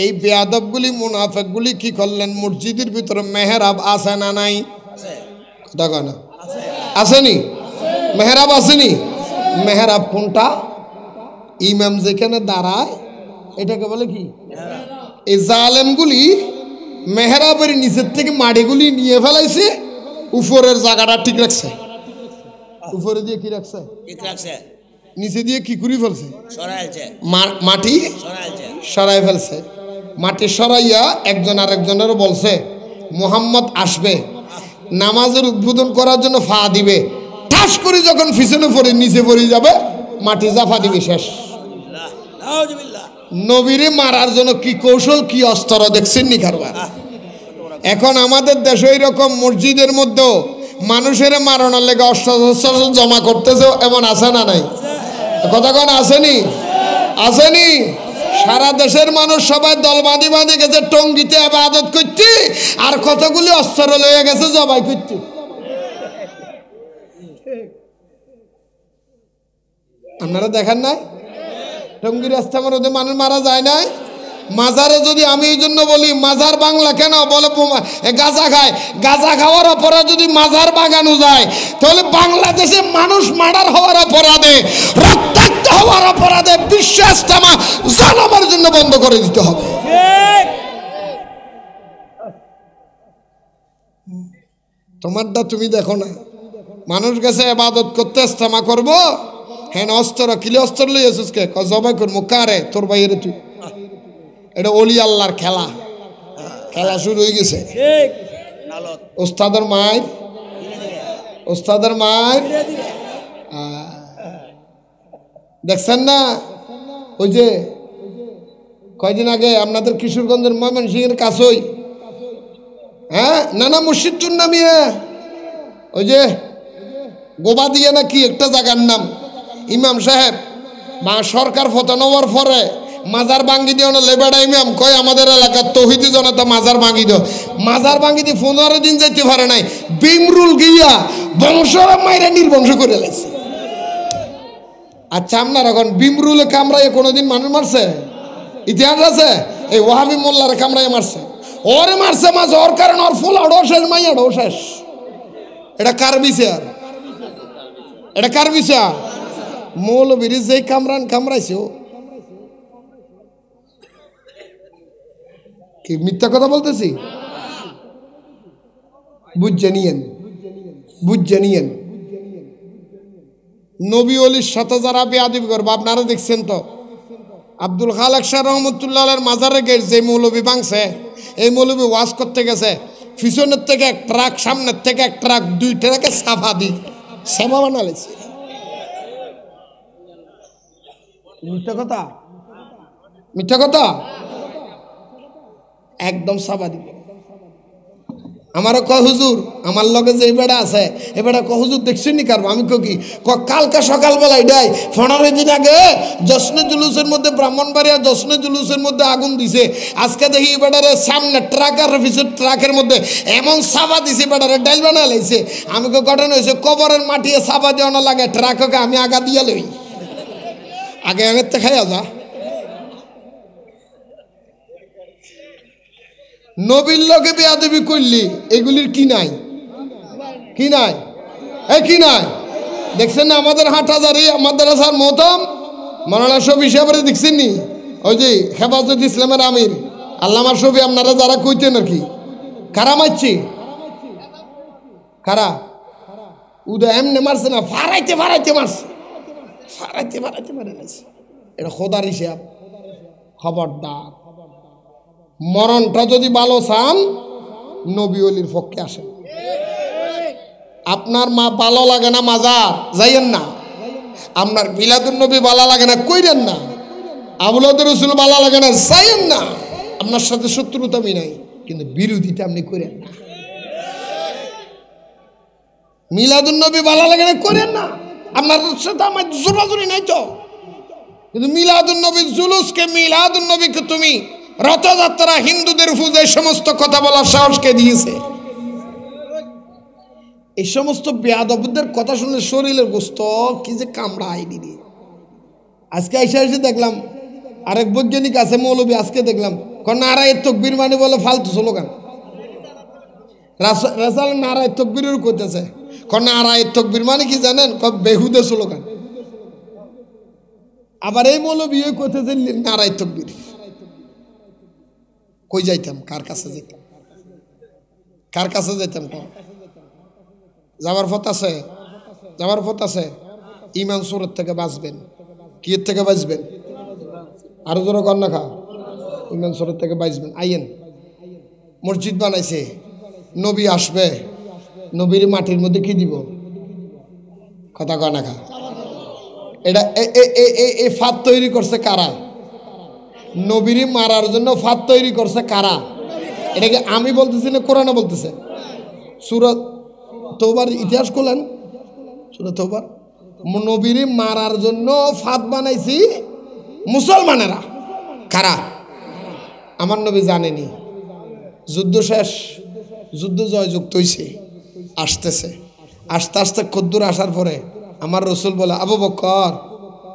এই বেয়াদবগুলি, মুনাফিকগুলি কি করলেন? মসজিদের ভিতরে মেহরাব আছে না নাই? কথা কয় না। আসেনি? মেহরাব আসেনি? মেহরাব কোনটা? ইমাম যেখানে দাঁড়ায় এটাকে বলে কি? এই জালেমগুলি মেহরাবের নিচের থেকে মাটিগুলি নিয়ে ফেলাইছে, উপরের জায়গাটা ঠিক রাখছে। উপরে দিয়ে কি রাখছে? ঠিক রাখছে। নিচে দিয়ে কি করে ফেলছে? সরাইছে। মাটি সরাইছে। সরাই ফেলছে। মাটি সরাইয়া একজন আরেকজনের বলছে, মুহাম্মদ আসবে, নামাজের উদ্বোধন করার জন্য ফা দিবে, ঠাস করে যখন পিছনে পড়ে নিচে পড়ে যাবে, মাটি জাফা দিবে, শেষ। নবীরে মারার জন্য কি কৌশল, কি অস্ত্র দেখছেন নি কারবার? এখন আমাদের দেশে এইরকম মসজিদের মধ্যেও মানুষের মারানোর লেগে অস্ত্র জমা করতেছে, এমন আছে না নাই? কথা কোন আসেনি? আসেনি? সারা দেশের মানুষ সবাই দল বাঁধি বাঁধি গেছে টঙ্গিতে ইবাদত করতে, আর কতগুলি অস্ত্র লয়ে গেছে জবাই করতে। আপনারা দেখেন নাই টঙ্গির রাস্তা মধ্যে মানুষ মারা যায় নাই? মাজারে যদি আমি এই জন্য বলি মাজার বাংলা কেন বলে গাঁজা খায়, গাঁজা খাওয়ার অপরাধ যদি মাজার বাগানো যায় তাহলে বাংলাদেশে মানুষ মার্ডার হওয়ার অপরাধে, রক্তাক্ত হওয়ার অপরাধে বিশ্ব ইজতেমা জনমের জন্য বন্ধ করে দিতে হবে। তোমারটা তুমি দেখো না, মানুষ গেছে ইবাদত করতে ইজতেমা করবো, হ্যাঁ অস্ত্র কিলে অস্ত্র লই আসিস কে জবাই করবো কারে? তোর বাইরে তুই। এটা ওলি আল্লাহর খেলা, খেলা শুরু হয়ে গেছে। ওস্তাদের মায়ের, ওস্তাদের মায়ের দেখছেন না? ওই যে কয়দিন আগে আপনাদের কিশোরগঞ্জের ময়মনসিংহের কাছই, হ্যাঁ নানা মসজিদুর নামিয়ে ওই যে গোবা দিয়ে নাকি একটা জায়গার নাম, ইমাম সাহেব মা সরকার ফতানো হওয়ার পরে মাজার ভাঙ্গি দিও না লেবেড়া ইমাম কয় আমাদের এলাকার তৌহিদি জনতা মাজার ভাঙ্গি দিও। মাজার ভাঙ্গি দিয়ে 15 দিন যাইতে পারে নাই, বিমরুল গিয়া বংশরা মাইরা নির্বংশ করে লাগছে। আচ্ছা আপনার এখন বিমরুলে কামড়াইয়ে কোনোদিন মানুষ মারছে? ইতিহাস আছে? এই ওয়াহাবি মোল্লারে কামড়াইয়ে মারছে, ওরে মারছে মাঝে, ওর কারণ ওর ফুল আড়ো শেষ মাইয়াড়ো শেষ। এটা কার বিচার? এটা কার বিচার? মৌলবীর যে কামড়াইছে ও কি মিথ্যা কথা বলতেছি? বুঝে নিয়েন, বুঝে নিয়েন। নবী ওলির সাথে যারা বেয়াদবি করবে আপনারা দেখছেন তো, আব্দুল খালেক শাহ রহমতুল্লাহের মাজারে গেট যে মৌলবী ভাঙছে, এই মৌলবী ওয়াজ করতে গেছে, পিছনের থেকে এক ট্রাক সামনের থেকে এক ট্রাক, 2 ট্রাকে সাফা দি সাফা বানালেছে। মিথ্যা কথা, মিথ্যা কথা একদম সাফা দিবে। আমারও কয় হুজুর আমার লগে যে বেড়া আছে এ বেড়া ক হুজুর দেখছি নি কারব? আমি কি কালকা সকালবেলা এটাই 15 দিন আগে জশ্নে জুলুসের মধ্যে ব্রাহ্মণবাড়িয়া জশ্নে জুলুসের মধ্যে আগুন দিছে, আজকে দেখি বেড়ারে সামনে ট্রাক আর পিছনে ট্রাকের মধ্যে এমন সাফা দিছে বেড়ারে ডাইল বানা লাইছে। আমি কো ঘটনা হয়েছে কবরের মাটিয়ে সাফা দেওয়া না লাগে, ট্রাককে আমি আগা দিয়া লই, আগে আগের তো খাইয়া যা। নবীর লগে বেয়াদবি করলি এগুলির কি নাই? কি নাই? এই কি নাই? দেখছেন না আমাদের হাটহাজারি আমাদের আসার মহতম মৌলানা শফি সাহেবের দেখছেন নি? ওই যে হেফাজত ইসলামের আমির আল্লামার শফি আপনারা যারা কইতেন আর কি, কারা মারছি? কারা? উদয় এমনি মারছে না, ফারাইতে ফারাইতে মারছে, ফারাইতে ফারাইতে মারে গেছে। এটা খোদার হিসাব। খবরদার, মরণটা যদি ভালো চান নবী ওলির পক্ষে আসেন। আপনার মা ভালো লাগে না মাজার যাইয়েন না, আপনার মিলাদুন নবী ভালো লাগে না কইরেন না, আবুলাদ রসুল ভালো লাগে না যাইয়েন না। আপনার সাথে শত্রুতা আমি নাই, কিন্তু বিরোধিতা আপনি করেন না। মিলাদুন নবী ভালো লাগে না করেন না, আপনার সাথে আমার জোরাজুরি নাই তো, কিন্তু মিলাদুন নবী জুলুসকে মিলাদুন নবীকে তুমি রথযাত্রা হিন্দুদের পূজায় সমস্ত কথা বলার সাহসকে দিয়েছে। এই সমস্ত বেয়াদবদের কথা শুনলে শরীরের গোস্ত কি যে কামড়ায় দিদি। আজকে এসে দেখলাম আরেক বৈজ্ঞানিক আছে মৌলবী, আজকে দেখলাম নারায় তকবির মানে বলে ফালতু স্লোগান। রাসাল নারায় তকবিরের করতেছে, নারায় তকবির মানে কি জানেন? বেহুদে স্লোগান। আবার এই মৌলবী করতেছে নারায় তকবির। কই যাইতাম? কার কাছে যেতাম? কার কাছে যেতাম? যাবার পথ আছে, যাবার পথ আছে। ইমান সুরের থেকে বাঁচবেন। কি থেকে বাঁচবেন? আরো জোরে কর না খা। ইমান সুরের থেকে বাঁচবেন। আইয়েন, মসজিদ বানাইছে, নবী আসবে, নবীর মাটির মধ্যে কি দিব? কথা কয় না খা। এটা এই ফাঁদ তৈরি করছে কারা? নবীর মারার জন্য ফাঁদ তৈরি করছে কারা? এটাকে আমি বলতেছি না কোরআনে বলতেছে? সূরা তওবার ইতিহাস করলেন, সূরা তওবার। নবীর মারার জন্য ফাঁদ বানাইছি মুসলমানেরা। কারা? আমার নবী জানেনি। যুদ্ধ শেষ, যুদ্ধ জয়যুক্ত হইছে, আসতেছে, আস্তে আস্তে কদ্দুর আসার পরে আমার রসুল বলে, আবু বকর,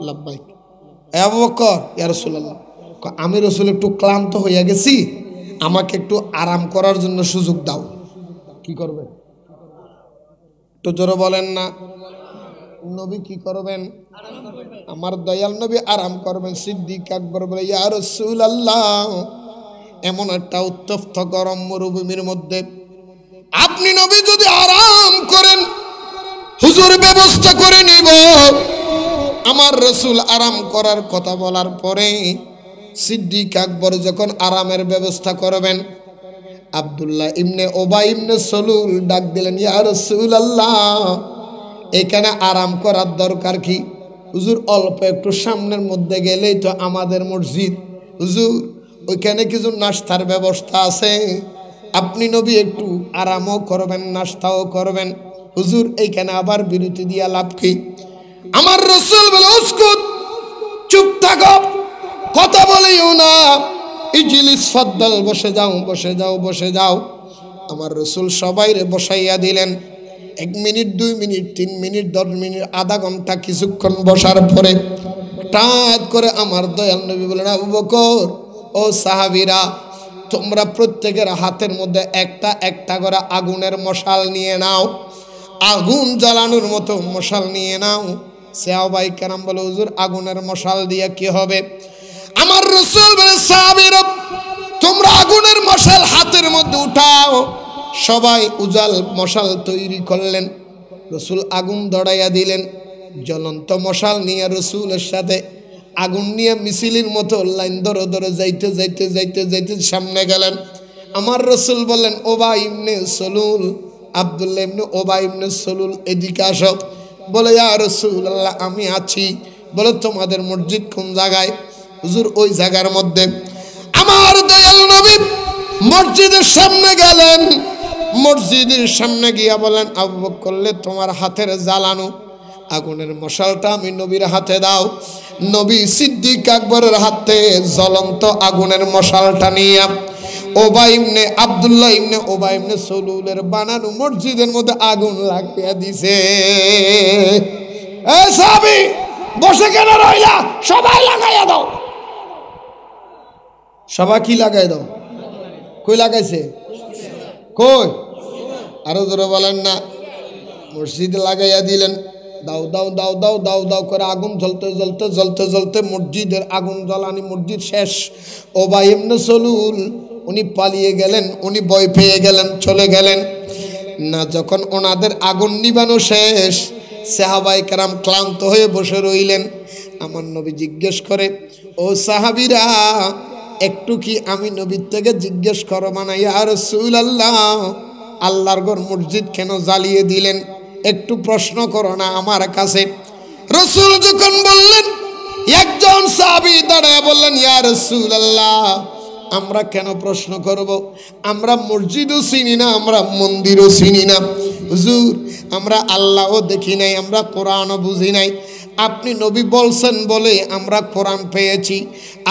লাব্বাইক, এ আবু বকর, ইয়া রাসূলুল্লাহ, আমি রসুল একটু ক্লান্ত হইয়া গেছি, আমাকে একটু আরাম করার জন্য সুযোগ দাও। কি করবেন? তো জোরে বলেন না। নবী কি করবেন? আমার দয়াল নবী আরাম করবেন। সিদ্দিক আকবর বলে, ইয়া রাসূলুল্লাহ, এমন একটা উত্তপ্ত গরম মরুভূমির মধ্যে আপনি নবী যদি আরাম করেন, হুজুর ব্যবস্থা করে নিব। আমার রসুল আরাম করার কথা বলার পরে সিদ্দিক আকবর যখন আরামের ব্যবস্থা করবেন, আব্দুল্লাহ ইবনে ওবাই ইবনে সলুল ডাক দিলেন, ইয়া রাসূলুল্লাহ, এখানে আরাম করার দরকার কি? হুজুর অল্প একটু সামনের মধ্যে গেলেই তো আমাদের মসজিদ, হুজুর ওইখানে কিছু নাস্তার ব্যবস্থা আছে, আপনি নবী একটু আরামও করবেন, নাস্তাও করবেন। হুজুর এইখানে আবার বিরতি দিয়া লাভ কি? আমার রাসূল বলে, উসকুত, চুপ থাকো, কথা বলিও না, ইজলিস ফাদ্দাল, বসে যাও, বসে যাও, বসে যাও। আমার রাসূল সবাইরে বসাইয়া দিলেন। 1 মিনিট, 2 মিনিট, 3 মিনিট, 10 মিনিট, আধা ঘন্টা কিছুক্ষণ বসার পরে হঠাৎ করে আমার দয়াল নবী বলেন, আবু বকর, ও সাহাবীরা, তোমরা প্রত্যেকের হাতের মধ্যে একটা একটা করে আগুনের মশাল নিয়ে নাও, আগুন জ্বালানোর মতো মশাল নিয়ে নাও। সাহাবায়ে কেরাম বলে, হুজুর আগুনের মশাল দিয়ে কি হবে? আমার রাসূল বলে, সাহাবীরা, তোমরা আগুনের মশাল হাতের মধ্যে উঠাও। সবাই উজাল মশাল তৈরি করলেন। রাসূল আগুন ধরাইয়া দিলেন। জ্বলন্ত মশাল নিয়ে রাসূলের সাথে আগুন নিয়ে মিছিলের মতো লাইন ধরে ধরে যাইতে যাইতে যাইতে যাইতে সামনে গেলেন। আমার রাসূল বললেন, ওবাই ইবনে সলুল, আব্দুল্লাহ ইবনে ওবাই ইবনে সলুল, এদিকে আসো। বলে, ইয়া রাসূলুল্লাহ, আমি আছি। বলে, তোমাদের মসজিদ কোন জায়গায়? হুজুর ওই জায়গার মধ্যে। আমার দয়াল নবী মসজিদের সামনে গেলেন। মসজিদের সামনে গিয়া বলেন, আবু বকর, তোমার হাতের জ্বালানো আগুনের মশালটা আমি নবীর হাতে দাও। নবী সিদ্দিক আকবরের হাতে জ্বলন্ত আগুনের মশালটা নিয়ে ওবাই ইবনে আব্দুল্লাহ ইবনে ওবাই ইবনে সলুলের বানানো মসজিদের মধ্যে আগুন লাগিয়ে দিছে। এ সাহাবী, বসে কেন রইলা? সবাই লাগাইয়া দাও। সবাই কি লাগাই দাও? কই লাগাইছে? কই? আরো জোরে বলেন না। মসজিদে লাগাইয়া দিলেন। দাও দাও দাও দাও দাও দাও করে আগুন জ্বলতে জ্বলতে জ্বলতে জ্বলতে মসজিদের আগুন জ্বালানি, মসজিদ শেষ। ওবাই ইবনে সলুল উনি পালিয়ে গেলেন, উনি ভয় পেয়ে গেলেন, চলে গেলেন না। যখন ওনাদের আগুন নিবানো শেষ, সাহাবায়ে কেরাম ক্লান্ত হয়ে বসে রইলেন। আমার নবী জিজ্ঞেস করে, ও সাহাবীরা, একটু কি আমি নবীর থেকে জিজ্ঞেস করো না? ইয়া রাসূলুল্লাহ, আল্লাহর ঘর মসজিদ কেন জ্বালিয়ে দিলেন? একটু প্রশ্ন করো না আমার কাছে। রাসূল যখন বললেন, একজন সাহাবী দাঁড়ায় বললেন, ইয়া রাসূলুল্লাহ, আমরা কেন প্রশ্ন করব? আমরা মসজিদও চিনি না, আমরা মন্দিরও চিনি না। হুজুর, আমরা আল্লাহও দেখি নাই, আমরা কোরআনও বুঝি নাই। আপনি নবী বলছেন বলে আমরা কোরআন পেয়েছি,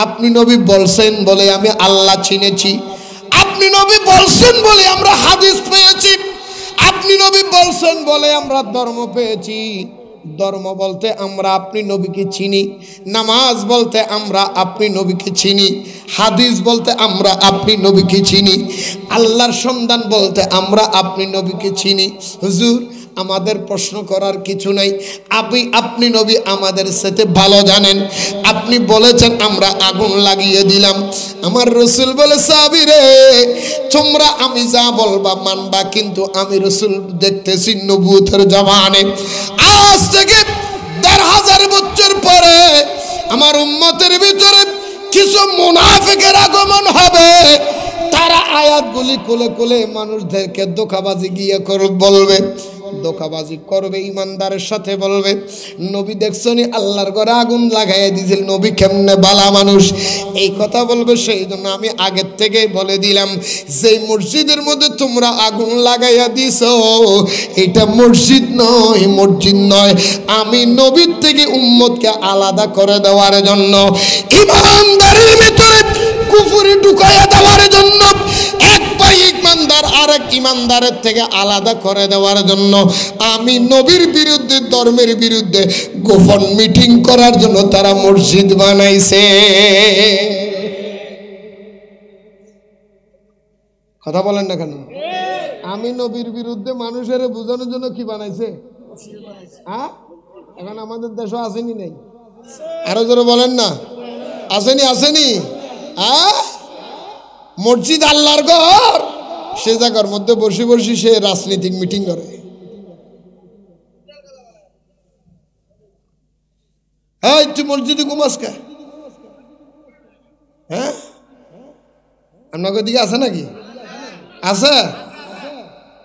আপনি নবী বলছেন বলে আমি আল্লাহ চিনেছি, আপনি নবী বলছেন বলে আমরা হাদিস পেয়েছি, আপনি নবী বলছেন বলে আমরা ধর্ম পেয়েছি। ধর্ম বলতে আমরা আপনি নবীকে চিনি, নামাজ বলতে আমরা আপনি নবীকে চিনি, হাদিস বলতে আমরা আপনি নবীকে চিনি, আল্লাহর সন্ধান বলতে আমরা আপনি নবীকে চিনি। হুজুর, আমাদের প্রশ্ন করার কিছু নাই, আপনি নবী আমাদের সাথে ভালো জানেন। আপনি বলেছেন, আমরা আগুন লাগিয়ে দিলাম। আমার রাসূল বলে, সাহাবীরে, তোমরা আমি যা বলবা মানবা, কিন্তু আমি রাসূল দেখতেছি নবুয়তের জমানে আজ থেকে ১৫০০ বছর পরে আমার উম্মতের ভিতরে কিছু মুনাফিকের আগমন হবে। তারা আয়াতগুলি কোলে কোলে মানুষদেরকে ধোঁকাবাজি গিয়ে বলবে, ধোঁকাবাজি করবে, ইমানদারের সাথে বলবে নবী দেখছনি আল্লাহর ঘরে আগুন লাগাইয়া দিয়েছিল, নবী কেমনে বালা মানুষ, এই কথা বলবে। সেই জন্য আমি আগের থেকেই বলে দিলাম, যেই মসজিদের মধ্যে তোমরা আগুন লাগাইয়া দিছ এটা মসজিদ নয়, মসজিদ নয়। আমি নবীর থেকে উম্মতকে আলাদা করে দেওয়ার জন্য, ইমানদারের ভিতরে কুফরি ঢুকাইয়া দেওয়ার জন্য, এক ভাই ইমানদার আরেক ইমানদারের থেকে আলাদা করে দেওয়ার জন্য আমি নবীর বিরুদ্ধে, ধর্মের বিরুদ্ধে গোপন মিটিং করার জন্য তারা মসজিদ বানাইছে। কথা বলেন না কেন? আমি নবীর বিরুদ্ধে মানুষের বোঝানোর জন্য কি বানাইছে? হ্যাঁ, এখন আমাদের দেশও আসেনি, নেই? আরো জোরে বলেন না, আসেনি? আসেনি? মসজিদ আল্লাহর ঘর, সে জায়গার মধ্যে বসে বসে সে রাজনৈতিক মিটিং করে। হ্যাঁ, তুই মসজিদে ঘুমাস কে? হ্যাঁ, আপনাকে দিকে আছে নাকি? আছে?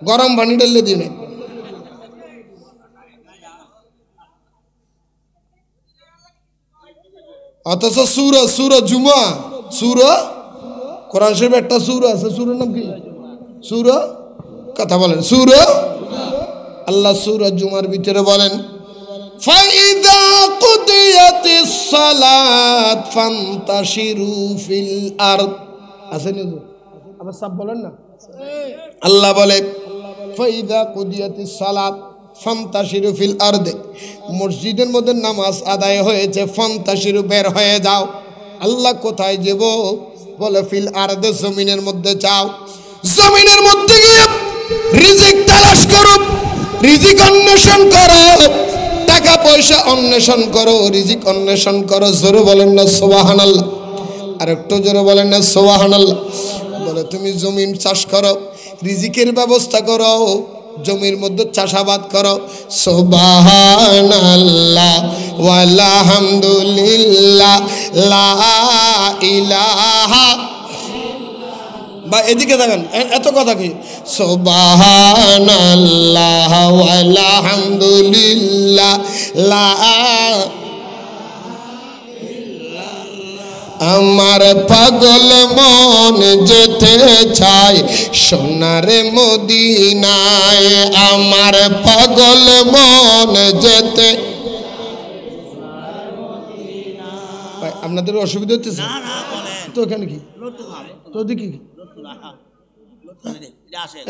গরম পানি ঢেলে দিন। অথচ সুর জুমা, সুর কোরআন শরীফ একটা সুর আছে, সুরের নাম কি? সুর, কথা বলেন, সুর। আল্লাহ সুর জুমার ভিতরে বলেন ফাইদা কুদিয়াতিস সালাত ফান্তাশিরু ফিল আরদ, আছে না? আবার সব বলেন না। আল্লাহ বলে ফাইদা কুদিয়াতিস সালাত ফান্তাশিরু ফিল আরদ, মসজিদের মধ্যে নামাজ আদায় হয়েছে, ফান্তাশিরু বের হয়ে যাও। আল্লাহ কোথায় যাব? বলে ফিল আরদ, জমিনের মধ্যে যাও। জমিনের মধ্যে গিয়ে রিজিক তালাশ করো, রিজিক অন্বেষণ করো, টাকা পয়সা অন্বেষণ করো, রিজিক অন্বেষণ করো। জোরে বলেন না সুবহানাল্লাহ? আর একটু জোরে বলেন না সুবহানাল্লাহ? বলে তুমি জমিন চাষ করো, রিজিকের ব্যবস্থা করো, জমির মধ্যে চাষাবাদ করো। সুবহানাল্লাহ ওয়ালহামদুলিল্লাহ লা ইলাহা, বা এদিকে দেখেন, এত কথা কি? সুবহানাল্লাহ ওয়ালহামদুলিল্লাহ লা, আমার পাগল মন যেতে চায় সোনার মদিনায়, আমার পাগল মন যেতে। ভাই আপনাদের অসুবিধা হচ্ছে? তো এখানে কি? তো দেখি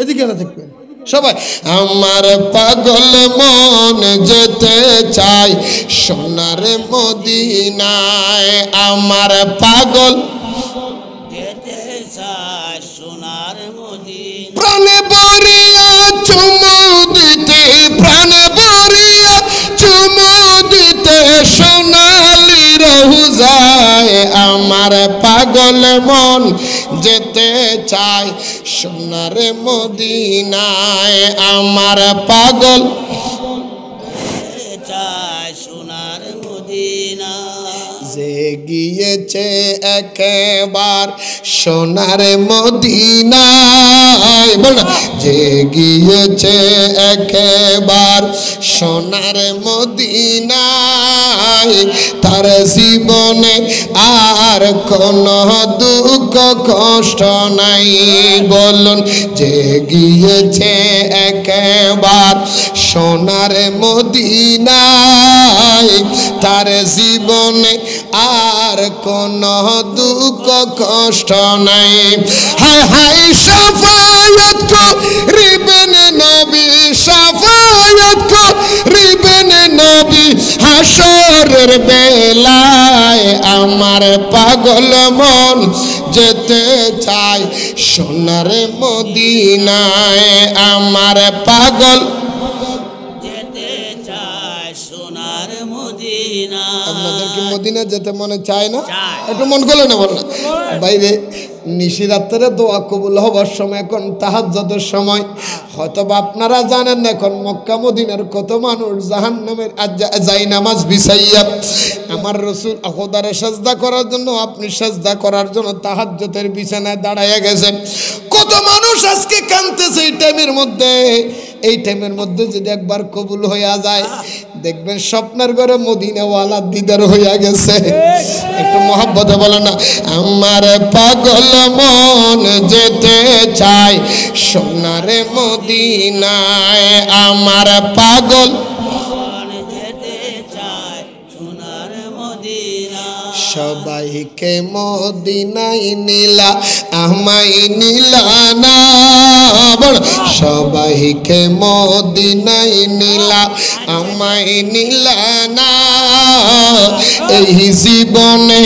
এদিকে না দেখবেন সবাই। আমার পাগল মন যেতে চাই সোনার মদিনায়, আমার পাগল যেতে চাই সোনার মদিনায়, প্রাণে ভরিয়া চুমু দিতে, প্রাণে ভরিয়া চুমু দিতে সোনালি রওজায়, আমার পাগল মন যেতে চায় সোনার মদিনায়, আমার পাগল যেতে চায় সোনার মদিনায়। যে গিয়েছে একবার সোনার মদিনায়, বল না, যে গিয়েছে একবার সোনার মদিনায়, তার জীবনে আর কোনো দুঃখ কষ্ট নাই। বলুন, যে গিয়েছে একবার সোনার মদিনায়, তার জীবনে আর কোনো দুঃখ কষ্ট নাই। হায় হায় শাফায়াত করিবেন নবী, শাফায়াত করিবেন নবী হাসরের বেলায়, আমার পাগল মন যেতে চায় সোনার মদিনায়, আমার পাগল যেতে চায় সোনার মদিনা। আপনাদের কি মদিনা যেতে মনে চায় না? একটু মন খুলে না বল না। বাইরে নিশিরাত্রে দোয়া কবুল হবার সময়, এখন তাহাজ্জুদের সময়। হয়তো আপনারা জানেন না এখন মক্কা মদিনার কত মানুষ জাহান্নামের যাই নামাজ বিছাইয়া আমার রাসূল খোদারে সাজদা করার জন্য, আপনি সাজদা করার জন্য তাহাজ্জুদের বিছানায় দাঁড়াইয়া গেছেন। কত মানুষ আজকে কাঁদতেছে এই টাইমের মধ্যে। এই টাইমের মধ্যে যদি একবার কবুল হইয়া যায় দেখবেন স্বপ্নের ঘরে মদিনাওয়ালা দিদার হইয়া গেছে। একটু মহব্বতে বলে না, আমার পাগল মন যেতে চায় সোনারে মদিনায়, আমার পাগল সবাইকে মদিনায় নিলা আমায় নিলা না, সবাইকে মদিনায় নিলা আমায় নিলা না, এই জীবনে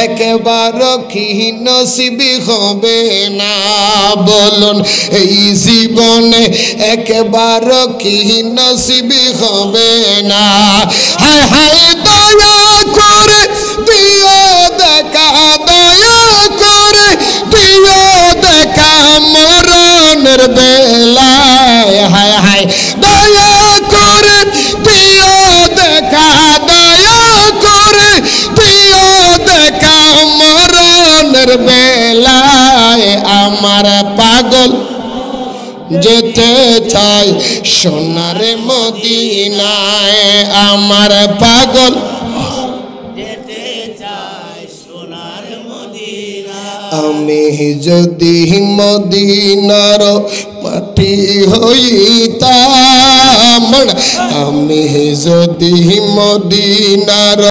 একবার কি নসিবি হবে না, বলুন এই জীবনে একবার কি নসিবি হবে না। হায় হায় দয়া করে দিও দেখা, দয়া করে দিও দেখা মরণের বেলায়, হায় হায় দয়া করে দিও দেখা, দয়া করে দিও দেখা মরণের বেলায়, আমার পাগল যেতে চাই সোনারে মদিনায়, আমার পাগল আমি যদি মদিনার মাটি হইতাম, আমি যদি মদিনার